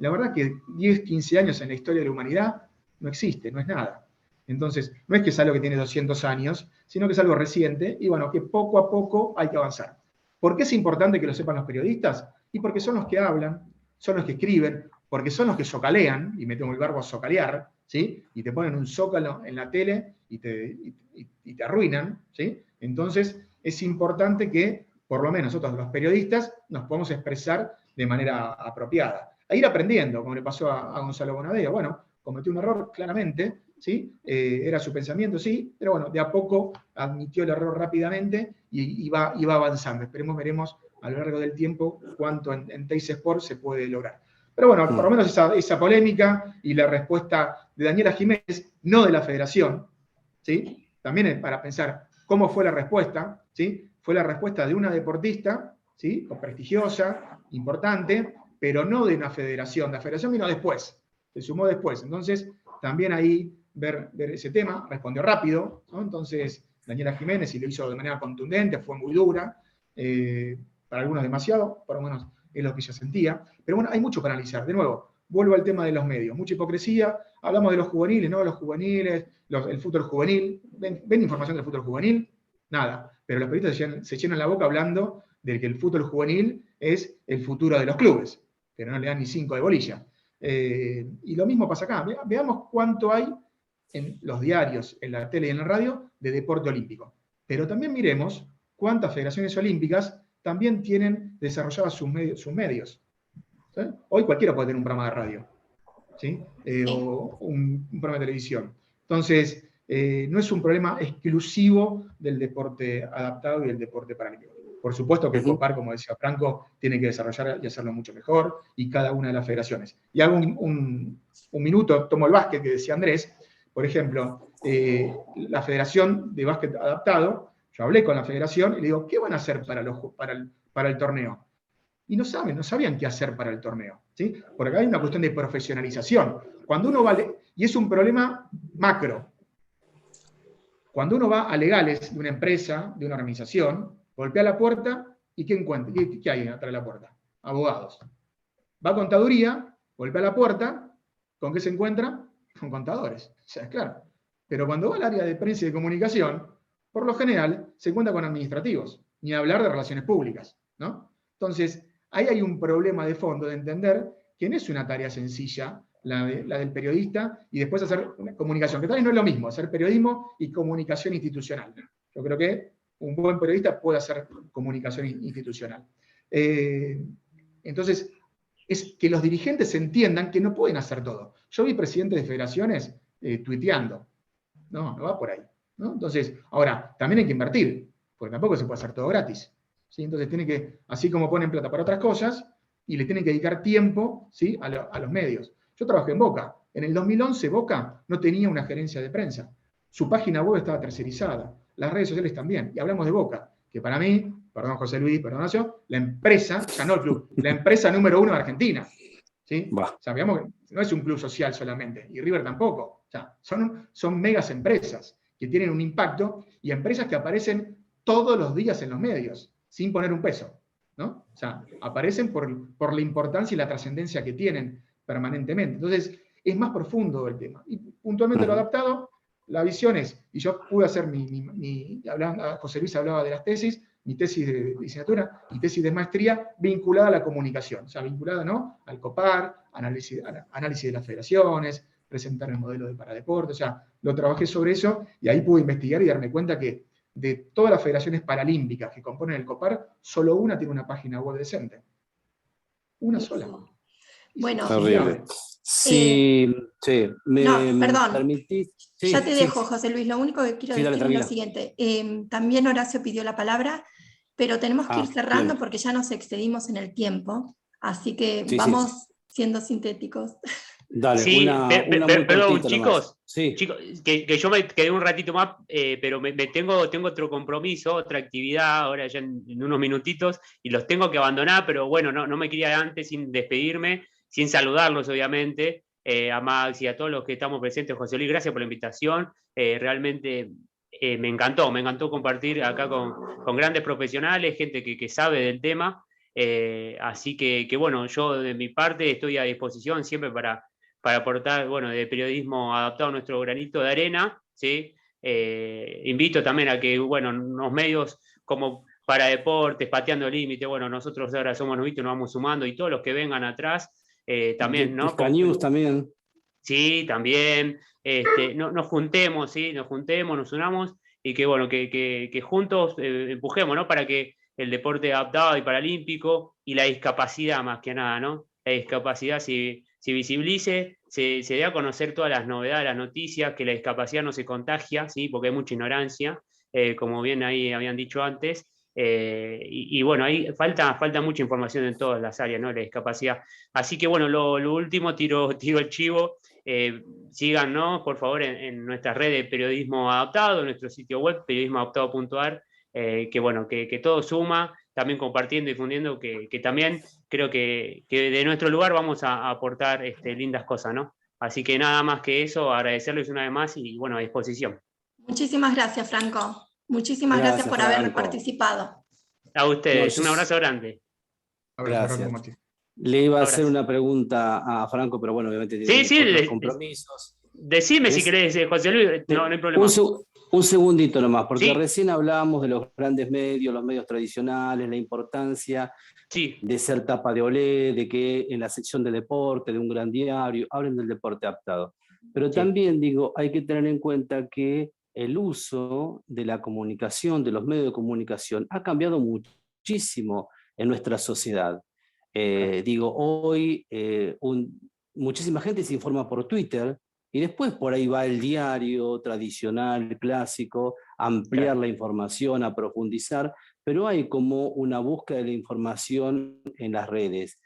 La verdad que 10, 15 años en la historia de la humanidad no existe, no es nada. Entonces, no es que es algo que tiene 200 años, sino que es algo reciente, y bueno, que poco a poco hay que avanzar. ¿Por qué es importante que lo sepan los periodistas? Y porque son los que hablan, son los que escriben, porque son los que zocalean, y metemos el verbo zocalear, ¿sí? Y te ponen un zócalo en la tele y te arruinan, ¿sí? Entonces, es importante que, por lo menos nosotros los periodistas, nos podamos expresar de manera apropiada. A ir aprendiendo, como le pasó a Gonzalo Bonadeo. Bueno, cometió un error, claramente, ¿sí? Era su pensamiento, sí, pero bueno, de a poco admitió el error rápidamente y va avanzando. Veremos a lo largo del tiempo cuánto en Teis Sport se puede lograr. Pero bueno, por lo menos esa polémica y la respuesta de Daniela Jiménez, no de la federación, ¿sí? También es para pensar cómo fue la respuesta, ¿sí? Fue la respuesta de una deportista, ¿sí? Prestigiosa, importante, pero no de una federación. La federación vino después, se sumó después. Entonces, también ahí ver ese tema, respondió rápido, ¿no? Entonces, Daniela Jiménez, y lo hizo de manera contundente, fue muy dura, para algunos demasiado, por lo menos es lo que ella sentía. Pero bueno, hay mucho para analizar. De nuevo, vuelvo al tema de los medios. Mucha hipocresía, hablamos de los juveniles, ¿no? Los juveniles, el fútbol juvenil. ¿Ven información del fútbol juvenil? Nada. Pero los periodistas se llenan la boca hablando de que el fútbol juvenil es el futuro de los clubes. pero no le dan ni 5 de bolilla. Y lo mismo pasa acá. Veamos cuánto hay en los diarios, en la tele y en la radio de deporte olímpico. Pero también miremos cuántas federaciones olímpicas también tienen desarrolladas sus medios. ¿Sí? Hoy cualquiera puede tener un programa de radio, ¿sí? O un programa de televisión. Entonces, no es un problema exclusivo del deporte adaptado y del deporte paralímpico. Por supuesto que el COPAR, como decía Franco, tiene que desarrollar y hacerlo mucho mejor, y cada una de las federaciones. Y hago un minuto, tomo el básquet que decía Andrés. Por ejemplo, la Federación de Básquet Adaptado, yo hablé con la federación y le digo, ¿qué van a hacer para el torneo? Y no sabían qué hacer para el torneo, ¿sí? Por acá hay una cuestión de profesionalización. Cuando uno y es un problema macro. Cuando uno va a legales de una empresa, de una organización, golpea la puerta y ¿qué encuentra? ¿Qué hay atrás de la puerta? Abogados. Va a contaduría, golpea la puerta, ¿con qué se encuentra? Con contadores. O sea, es claro. Pero cuando va al área de prensa y de comunicación, por lo general se encuentra con administrativos, ni hablar de relaciones públicas, ¿no? Entonces, ahí hay un problema de fondo de entender que no es una tarea sencilla la del periodista y después hacer una comunicación, que tal vez no es lo mismo, hacer periodismo y comunicación institucional. Yo creo que un buen periodista puede hacer comunicación institucional. Entonces, es que los dirigentes entiendan que no pueden hacer todo. Yo vi presidentes de federaciones tuiteando. No va por ahí, ¿no? Entonces, ahora, también hay que invertir, porque tampoco se puede hacer todo gratis, ¿sí? Entonces, tiene que, así como ponen plata para otras cosas, y le tienen que dedicar tiempo, ¿sí? a los medios. Yo trabajé en Boca. En el 2011, Boca no tenía una gerencia de prensa. Su página web estaba tercerizada. Las redes sociales también. Y hablamos de Boca, que para mí, perdón José Luis, perdón Nacio, la empresa, ya no el club, la empresa número 1 de Argentina. ¿Sí? O sea, veamos que no es un club social solamente, y River tampoco. O sea, son megas empresas que tienen un impacto, y empresas que aparecen todos los días en los medios, sin poner un peso, ¿no? O sea, aparecen por la importancia y la trascendencia que tienen permanentemente. Entonces, es más profundo el tema. Y puntualmente lo adaptado, la visión es, y yo pude hacer José Luis hablaba de las tesis, mi tesis de licenciatura y tesis de maestría vinculada a la comunicación, o sea, vinculada, ¿no?, al COPAR, análisis de las federaciones, presentar el modelo de paradeporte, o sea, lo trabajé sobre eso y ahí pude investigar y darme cuenta que de todas las federaciones paralímpicas que componen el COPAR, solo una tiene una página web decente. Una sola. Bueno, sí, perdón. permitís. Sí, ya te dejo, José Luis. Lo único que quiero decir es lo siguiente. También Horacio pidió la palabra, pero tenemos que ir cerrando porque ya nos excedimos en el tiempo. Así que vamos siendo sintéticos. Dale, sí, perdón, chicos, sí. Chicos, que yo me quedé un ratito más, pero tengo otro compromiso, otra actividad ahora ya en unos minutitos, y los tengo que abandonar, pero bueno, no me quería antes sin despedirme, sin saludarlos obviamente, a Max y a todos los que estamos presentes. José Luis, gracias por la invitación, realmente me encantó compartir acá con grandes profesionales, gente que sabe del tema, así que bueno, yo de mi parte estoy a disposición siempre para aportar, bueno, de periodismo adaptado a nuestro granito de arena, ¿sí? Invito también a que, bueno, unos medios como Paradeportes, Pateando Límite, bueno, nosotros ahora somos novitos, nos vamos sumando, y todos los que vengan atrás, también, ¿no? News también. Sí, también, nos juntemos, ¿sí? Nos unamos, y que, bueno, que juntos empujemos, ¿no? Para que el deporte adaptado y paralímpico, y la discapacidad más que nada, ¿no? La discapacidad se visibilice, se dé a conocer todas las novedades, las noticias, que la discapacidad no se contagia, ¿sí? Porque hay mucha ignorancia, como bien ahí habían dicho antes, y bueno, ahí falta mucha información en todas las áreas, ¿no?, la discapacidad. Así que bueno, lo último, tiro el chivo, síganos por favor en nuestras redes de periodismo adaptado, en nuestro sitio web, periodismoadaptado.ar, que bueno, que todo suma, también compartiendo y difundiendo, que también creo que de nuestro lugar vamos a aportar lindas cosas, ¿no? Así que nada más que eso, agradecerles una vez más y bueno, a disposición. Muchísimas gracias, Franco. Muchísimas gracias por haber participado. A ustedes, un abrazo grande. Gracias. Le iba a hacer una pregunta a Franco, pero bueno, obviamente tiene otros compromisos. Decime si querés, José Luis, no hay problema. Un segundito nomás, porque Sí. recién hablábamos de los grandes medios, los medios tradicionales, la importancia Sí. de ser tapa de olé, de que en la sección de deporte, de un gran diario, hablen del deporte adaptado. Pero Sí. también digo, hay que tener en cuenta que el uso de la comunicación, de los medios de comunicación, ha cambiado muchísimo en nuestra sociedad. Digo, hoy muchísima gente se informa por Twitter y después por ahí va el diario tradicional, clásico, a ampliar la información, a profundizar, pero hay como una búsqueda de la información en las redes.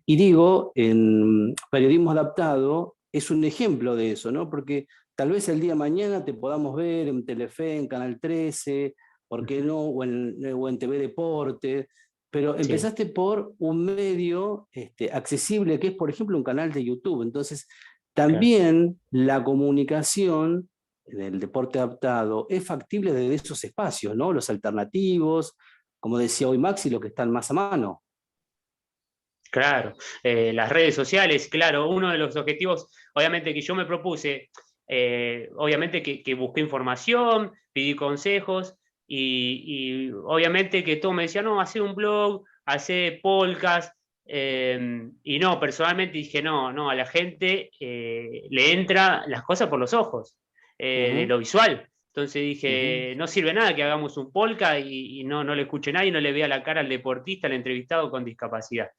Y digo, en periodismo adaptado es un ejemplo de eso, ¿no? Porque tal vez el día de mañana te podamos ver en Telefe, en Canal 13, ¿por qué no? O en TV Deporte, pero empezaste por un medio accesible, que es, por ejemplo, un canal de YouTube. Entonces, también la comunicación del deporte adaptado es factible desde esos espacios, ¿no? Los alternativos, como decía hoy Maxi, los que están más a mano. Claro, las redes sociales, claro, uno de los objetivos, obviamente, que yo me propuse, obviamente que busqué información, pedí consejos y obviamente que todo me decía, no, hace un blog, hace podcast, y no, personalmente dije, no, a la gente le entra las cosas por los ojos, de lo visual. Entonces dije, no sirve nada que hagamos un podcast y no le escuche nadie, no le vea la cara al deportista, al entrevistado con discapacidad.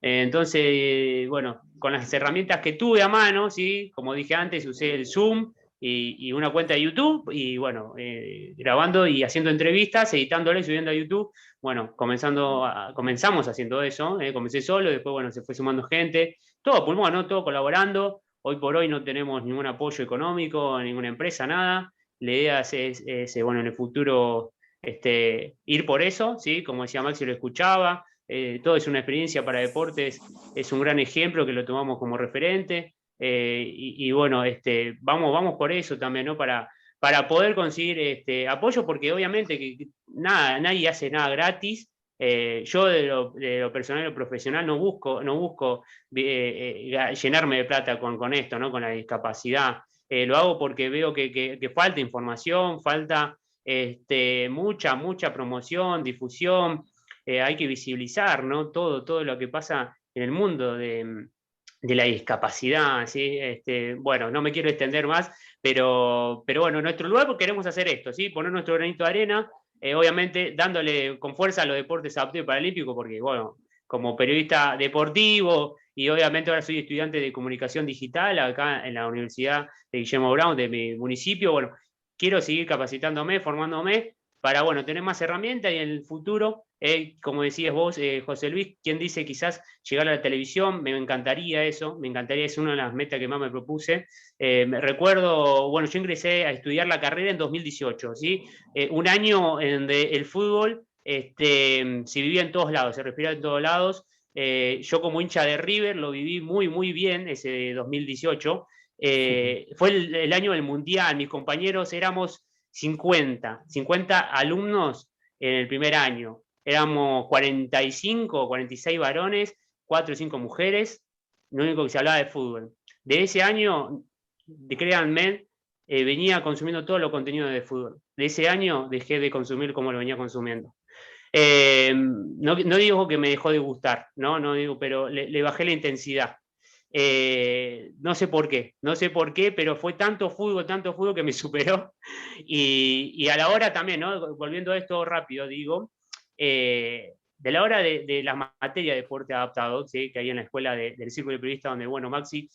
Entonces, bueno, con las herramientas que tuve a mano, ¿sí? Como dije antes, usé el Zoom y una cuenta de YouTube, y bueno, grabando y haciendo entrevistas, editándole y subiendo a YouTube. Bueno, comenzamos haciendo eso, comencé solo, después, bueno, se fue sumando gente, todo pulmón, ¿no? Todo colaborando. Hoy por hoy no tenemos ningún apoyo económico, ninguna empresa, nada. La idea es bueno, en el futuro ir por eso, ¿sí? Como decía Maxi, lo escuchaba. Todo es una experiencia para deportes, es un gran ejemplo que lo tomamos como referente, y bueno, vamos por eso también, ¿no? Para poder conseguir apoyo, porque obviamente que nadie hace nada gratis. Yo de lo personal o profesional no busco llenarme de plata con esto, ¿no? Con la discapacidad. Lo hago porque veo que falta información, falta mucha promoción, difusión. Hay que visibilizar, ¿no? Todo lo que pasa en el mundo de la discapacidad, ¿sí? Bueno, no me quiero extender más, pero bueno, en nuestro lugar queremos hacer esto, ¿sí? Poner nuestro granito de arena, obviamente dándole con fuerza a los deportes adaptados y paralímpicos, porque, bueno, como periodista deportivo, y obviamente ahora soy estudiante de comunicación digital acá en la Universidad de Guillermo Brown de mi municipio, bueno, quiero seguir capacitándome, formándome, para, bueno, tener más herramientas y en el futuro, como decías vos, José Luis, quien dice quizás llegar a la televisión, me encantaría eso, es una de las metas que más me propuse. Me recuerdo, bueno, yo ingresé a estudiar la carrera en 2018, ¿sí? Un año en donde el fútbol se vivía en todos lados, se respiraba en todos lados. Yo como hincha de River lo viví muy bien ese 2018. Fue el año del Mundial, mis compañeros éramos 50 alumnos en el primer año. Éramos 45 o 46 varones, 4 o 5 mujeres, lo único que se hablaba de fútbol. De ese año, créanme, venía consumiendo todo lo contenido de fútbol. De ese año dejé de consumir como lo venía consumiendo. No digo que me dejó de gustar, no digo, pero le bajé la intensidad. No sé por qué, pero fue tanto fútbol que me superó. Y a la hora también, ¿no? Volviendo a esto rápido, digo, de la hora de la materia de deporte adaptado, ¿sí? Que hay en la escuela del Círculo de Periodistas, donde, bueno, Maxi,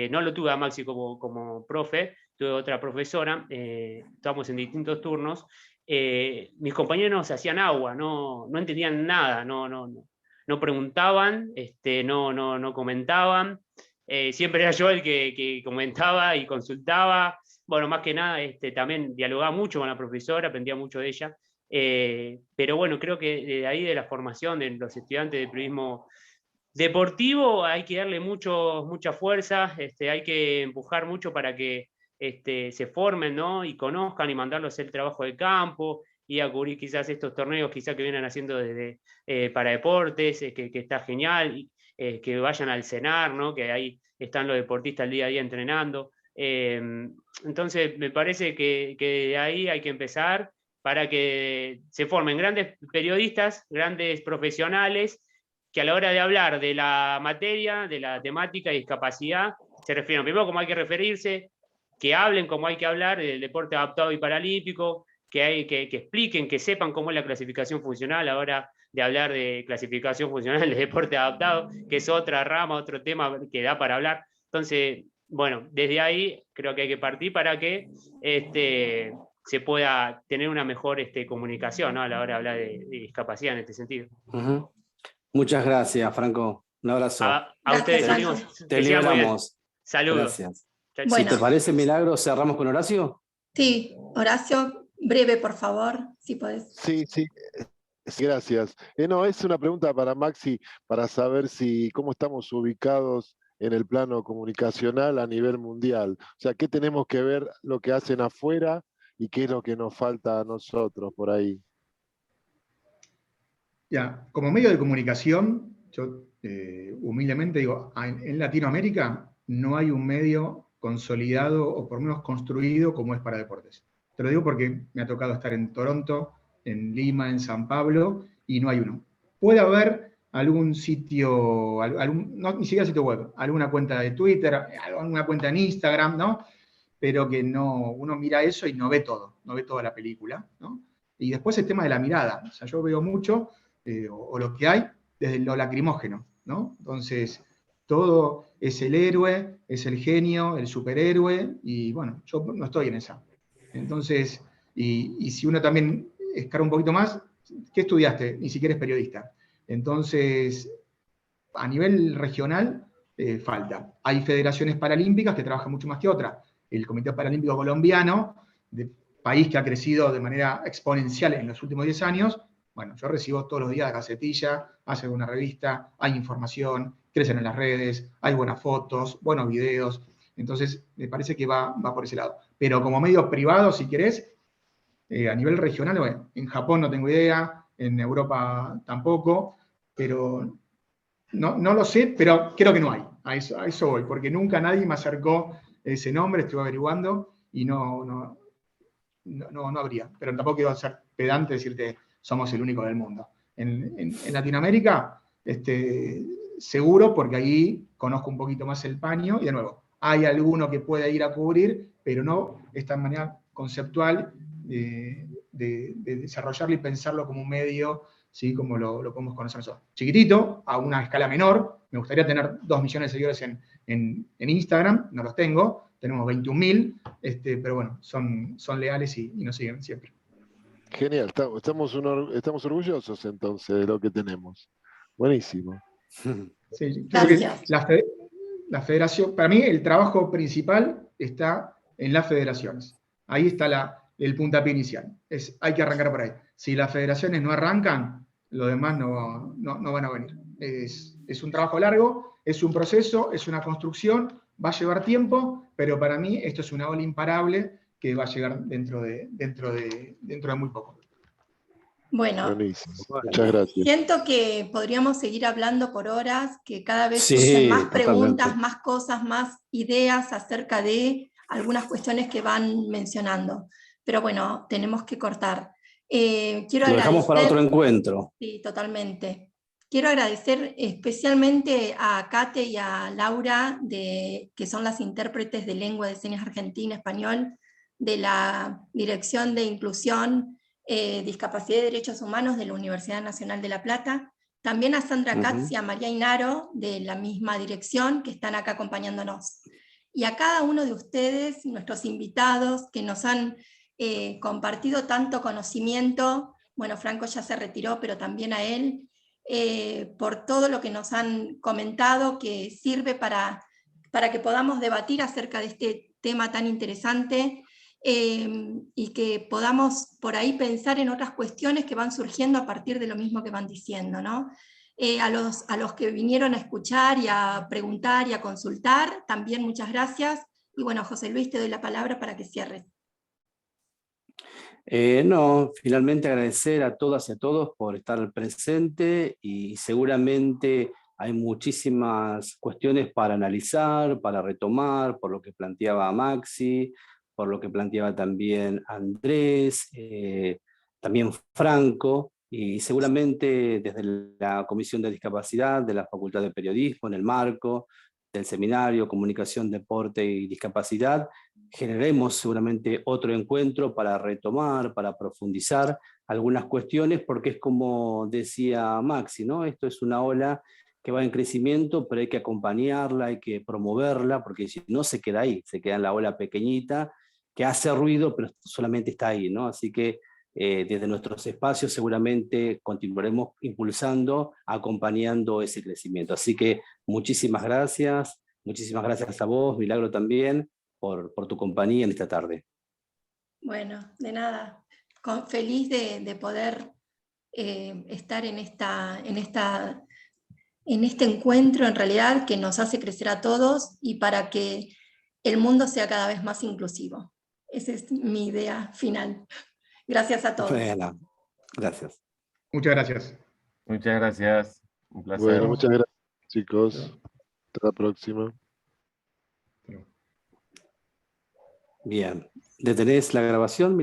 no lo tuve a Maxi como profe, tuve otra profesora, estábamos en distintos turnos. Mis compañeros hacían agua, no entendían nada, no preguntaban, no comentaban. Siempre era yo el que comentaba y consultaba. Bueno, más que nada también dialogaba mucho con la profesora, aprendía mucho de ella. Pero bueno, creo que de ahí, de la formación de los estudiantes de periodismo deportivo, hay que darle mucha fuerza, hay que empujar mucho para que se formen, ¿no? Y conozcan y mandarlos a hacer el trabajo de campo y a cubrir quizás estos torneos quizás que vienen haciendo desde para deportes, que está genial, que vayan al CENAR, ¿no? Que ahí están los deportistas el día a día entrenando. Entonces, me parece que de ahí hay que empezar para que se formen grandes periodistas, grandes profesionales, que a la hora de hablar de la materia, de la temática de discapacidad, se refieran primero cómo hay que referirse, que hablen como hay que hablar del deporte adaptado y paralímpico, que expliquen, que sepan cómo es la clasificación funcional a la hora de hablar de clasificación funcional de deporte adaptado, que es otra rama, otro tema que da para hablar. Entonces, bueno, desde ahí creo que hay que partir para que se pueda tener una mejor comunicación, ¿no? A la hora de hablar de discapacidad en este sentido. Muchas gracias, Franco. Un abrazo. A ustedes, amigos. Te liberamos. Saludos. Gracias. Bueno. Si te parece, Milagro, cerramos con Horacio. Sí, Horacio, breve, por favor, si podés. Sí, gracias. No, es una pregunta para Maxi, para saber cómo estamos ubicados en el plano comunicacional a nivel mundial. O sea, ¿qué tenemos que ver lo que hacen afuera y qué es lo que nos falta a nosotros por ahí? Ya, como medio de comunicación, yo humildemente digo, en Latinoamérica no hay un medio consolidado o por lo menos construido como es para deportes. Te lo digo porque me ha tocado estar en Toronto, en Lima, en San Pablo, y no hay uno. Puede haber algún sitio, no, ni siquiera sitio web, alguna cuenta de Twitter, alguna cuenta en Instagram, ¿no? Pero que no, uno mira eso y no ve todo, no ve toda la película, ¿no? Y después el tema de la mirada, o sea, yo veo mucho, o lo que hay, desde lo lacrimógeno, ¿no? Entonces, todo es el héroe, es el genio, el superhéroe, y bueno, yo no estoy en esa. Entonces, y si uno también escara un poquito más, ¿qué estudiaste? Ni siquiera es periodista. Entonces, a nivel regional, falta. Hay federaciones paralímpicas que trabajan mucho más que otras. El Comité Paralímpico Colombiano, país que ha crecido de manera exponencial en los últimos 10 años, bueno, yo recibo todos los días la gacetilla, hace una revista, hay información, crecen en las redes, hay buenas fotos, buenos videos. Entonces, me parece que va por ese lado. Pero como medio privado, si querés, a nivel regional, bueno, en Japón no tengo idea, en Europa tampoco, pero no lo sé, pero creo que no hay. A eso voy, porque nunca nadie me acercó ese nombre, estuve averiguando, y no habría. Pero tampoco quiero ser pedante y decirte, somos el único del mundo. En Latinoamérica, seguro, porque ahí conozco un poquito más el paño, y de nuevo, hay alguno que pueda ir a cubrir, pero no esta manera conceptual de desarrollarlo y pensarlo como un medio, ¿sí? Como lo podemos conocer nosotros. Chiquitito, a una escala menor, me gustaría tener 2 millones de seguidores en Instagram, no los tengo, tenemos 21.000, pero bueno, son leales y nos siguen siempre. Genial, estamos orgullosos entonces de lo que tenemos. Buenísimo. Sí, creo que la federación, para mí el trabajo principal está en las federaciones. Ahí está el puntapié inicial. Hay que arrancar por ahí. Si las federaciones no arrancan, los demás no van a venir. Es un trabajo largo, es un proceso, es una construcción, va a llevar tiempo, pero para mí esto es una ola imparable que va a llegar dentro de muy poco. Bueno, muchas gracias. Siento que podríamos seguir hablando por horas, que cada vez Sí, surgen más preguntas, totalmente. más cosas, más ideas acerca de algunas cuestiones que van mencionando. Pero bueno, tenemos que cortar. Quiero Lo dejamos para agradecer- otro encuentro. Sí, totalmente. Quiero agradecer especialmente a Kate y a Laura, que son las intérpretes de Lengua de Señas Argentina Español, de la Dirección de Inclusión, Discapacidad y Derechos Humanos de la Universidad Nacional de La Plata, también a Sandra Katz y a María Inaro de la misma dirección que están acá acompañándonos. Y a cada uno de ustedes, nuestros invitados, que nos han compartido tanto conocimiento. Bueno, Franco ya se retiró, pero también a él, por todo lo que nos han comentado, que sirve para que podamos debatir acerca de este tema tan interesante, y que podamos por ahí pensar en otras cuestiones que van surgiendo a partir de lo mismo que van diciendo, ¿no? A los que vinieron a escuchar y a preguntar y a consultar, también muchas gracias. Y bueno, José Luis, te doy la palabra para que cierres. Finalmente agradecer a todas y a todos por estar presente, y seguramente hay muchísimas cuestiones para analizar, para retomar, por lo que planteaba Maxi, por lo que planteaba también Andrés, también Franco, y seguramente desde la Comisión de Discapacidad de la Facultad de Periodismo, en el marco del seminario Comunicación, Deporte y Discapacidad, generemos seguramente otro encuentro para retomar, para profundizar algunas cuestiones, porque es como decía Maxi, ¿no? Esto es una ola que va en crecimiento, pero hay que acompañarla, hay que promoverla, porque si no se queda ahí, se queda en la ola pequeñita, que hace ruido, pero solamente está ahí, ¿no? Así que desde nuestros espacios seguramente continuaremos impulsando, acompañando ese crecimiento. Así que muchísimas gracias a vos, Milagro, también, por tu compañía en esta tarde. Bueno, de nada. Feliz de poder estar en este encuentro, en realidad, que nos hace crecer a todos y para que el mundo sea cada vez más inclusivo. Esa es mi idea final. Gracias a todos. Bueno, gracias. Muchas gracias. Muchas gracias. Un placer. Bueno, muchas gracias, chicos. Hasta la próxima. Bien. ¿Detenés la grabación?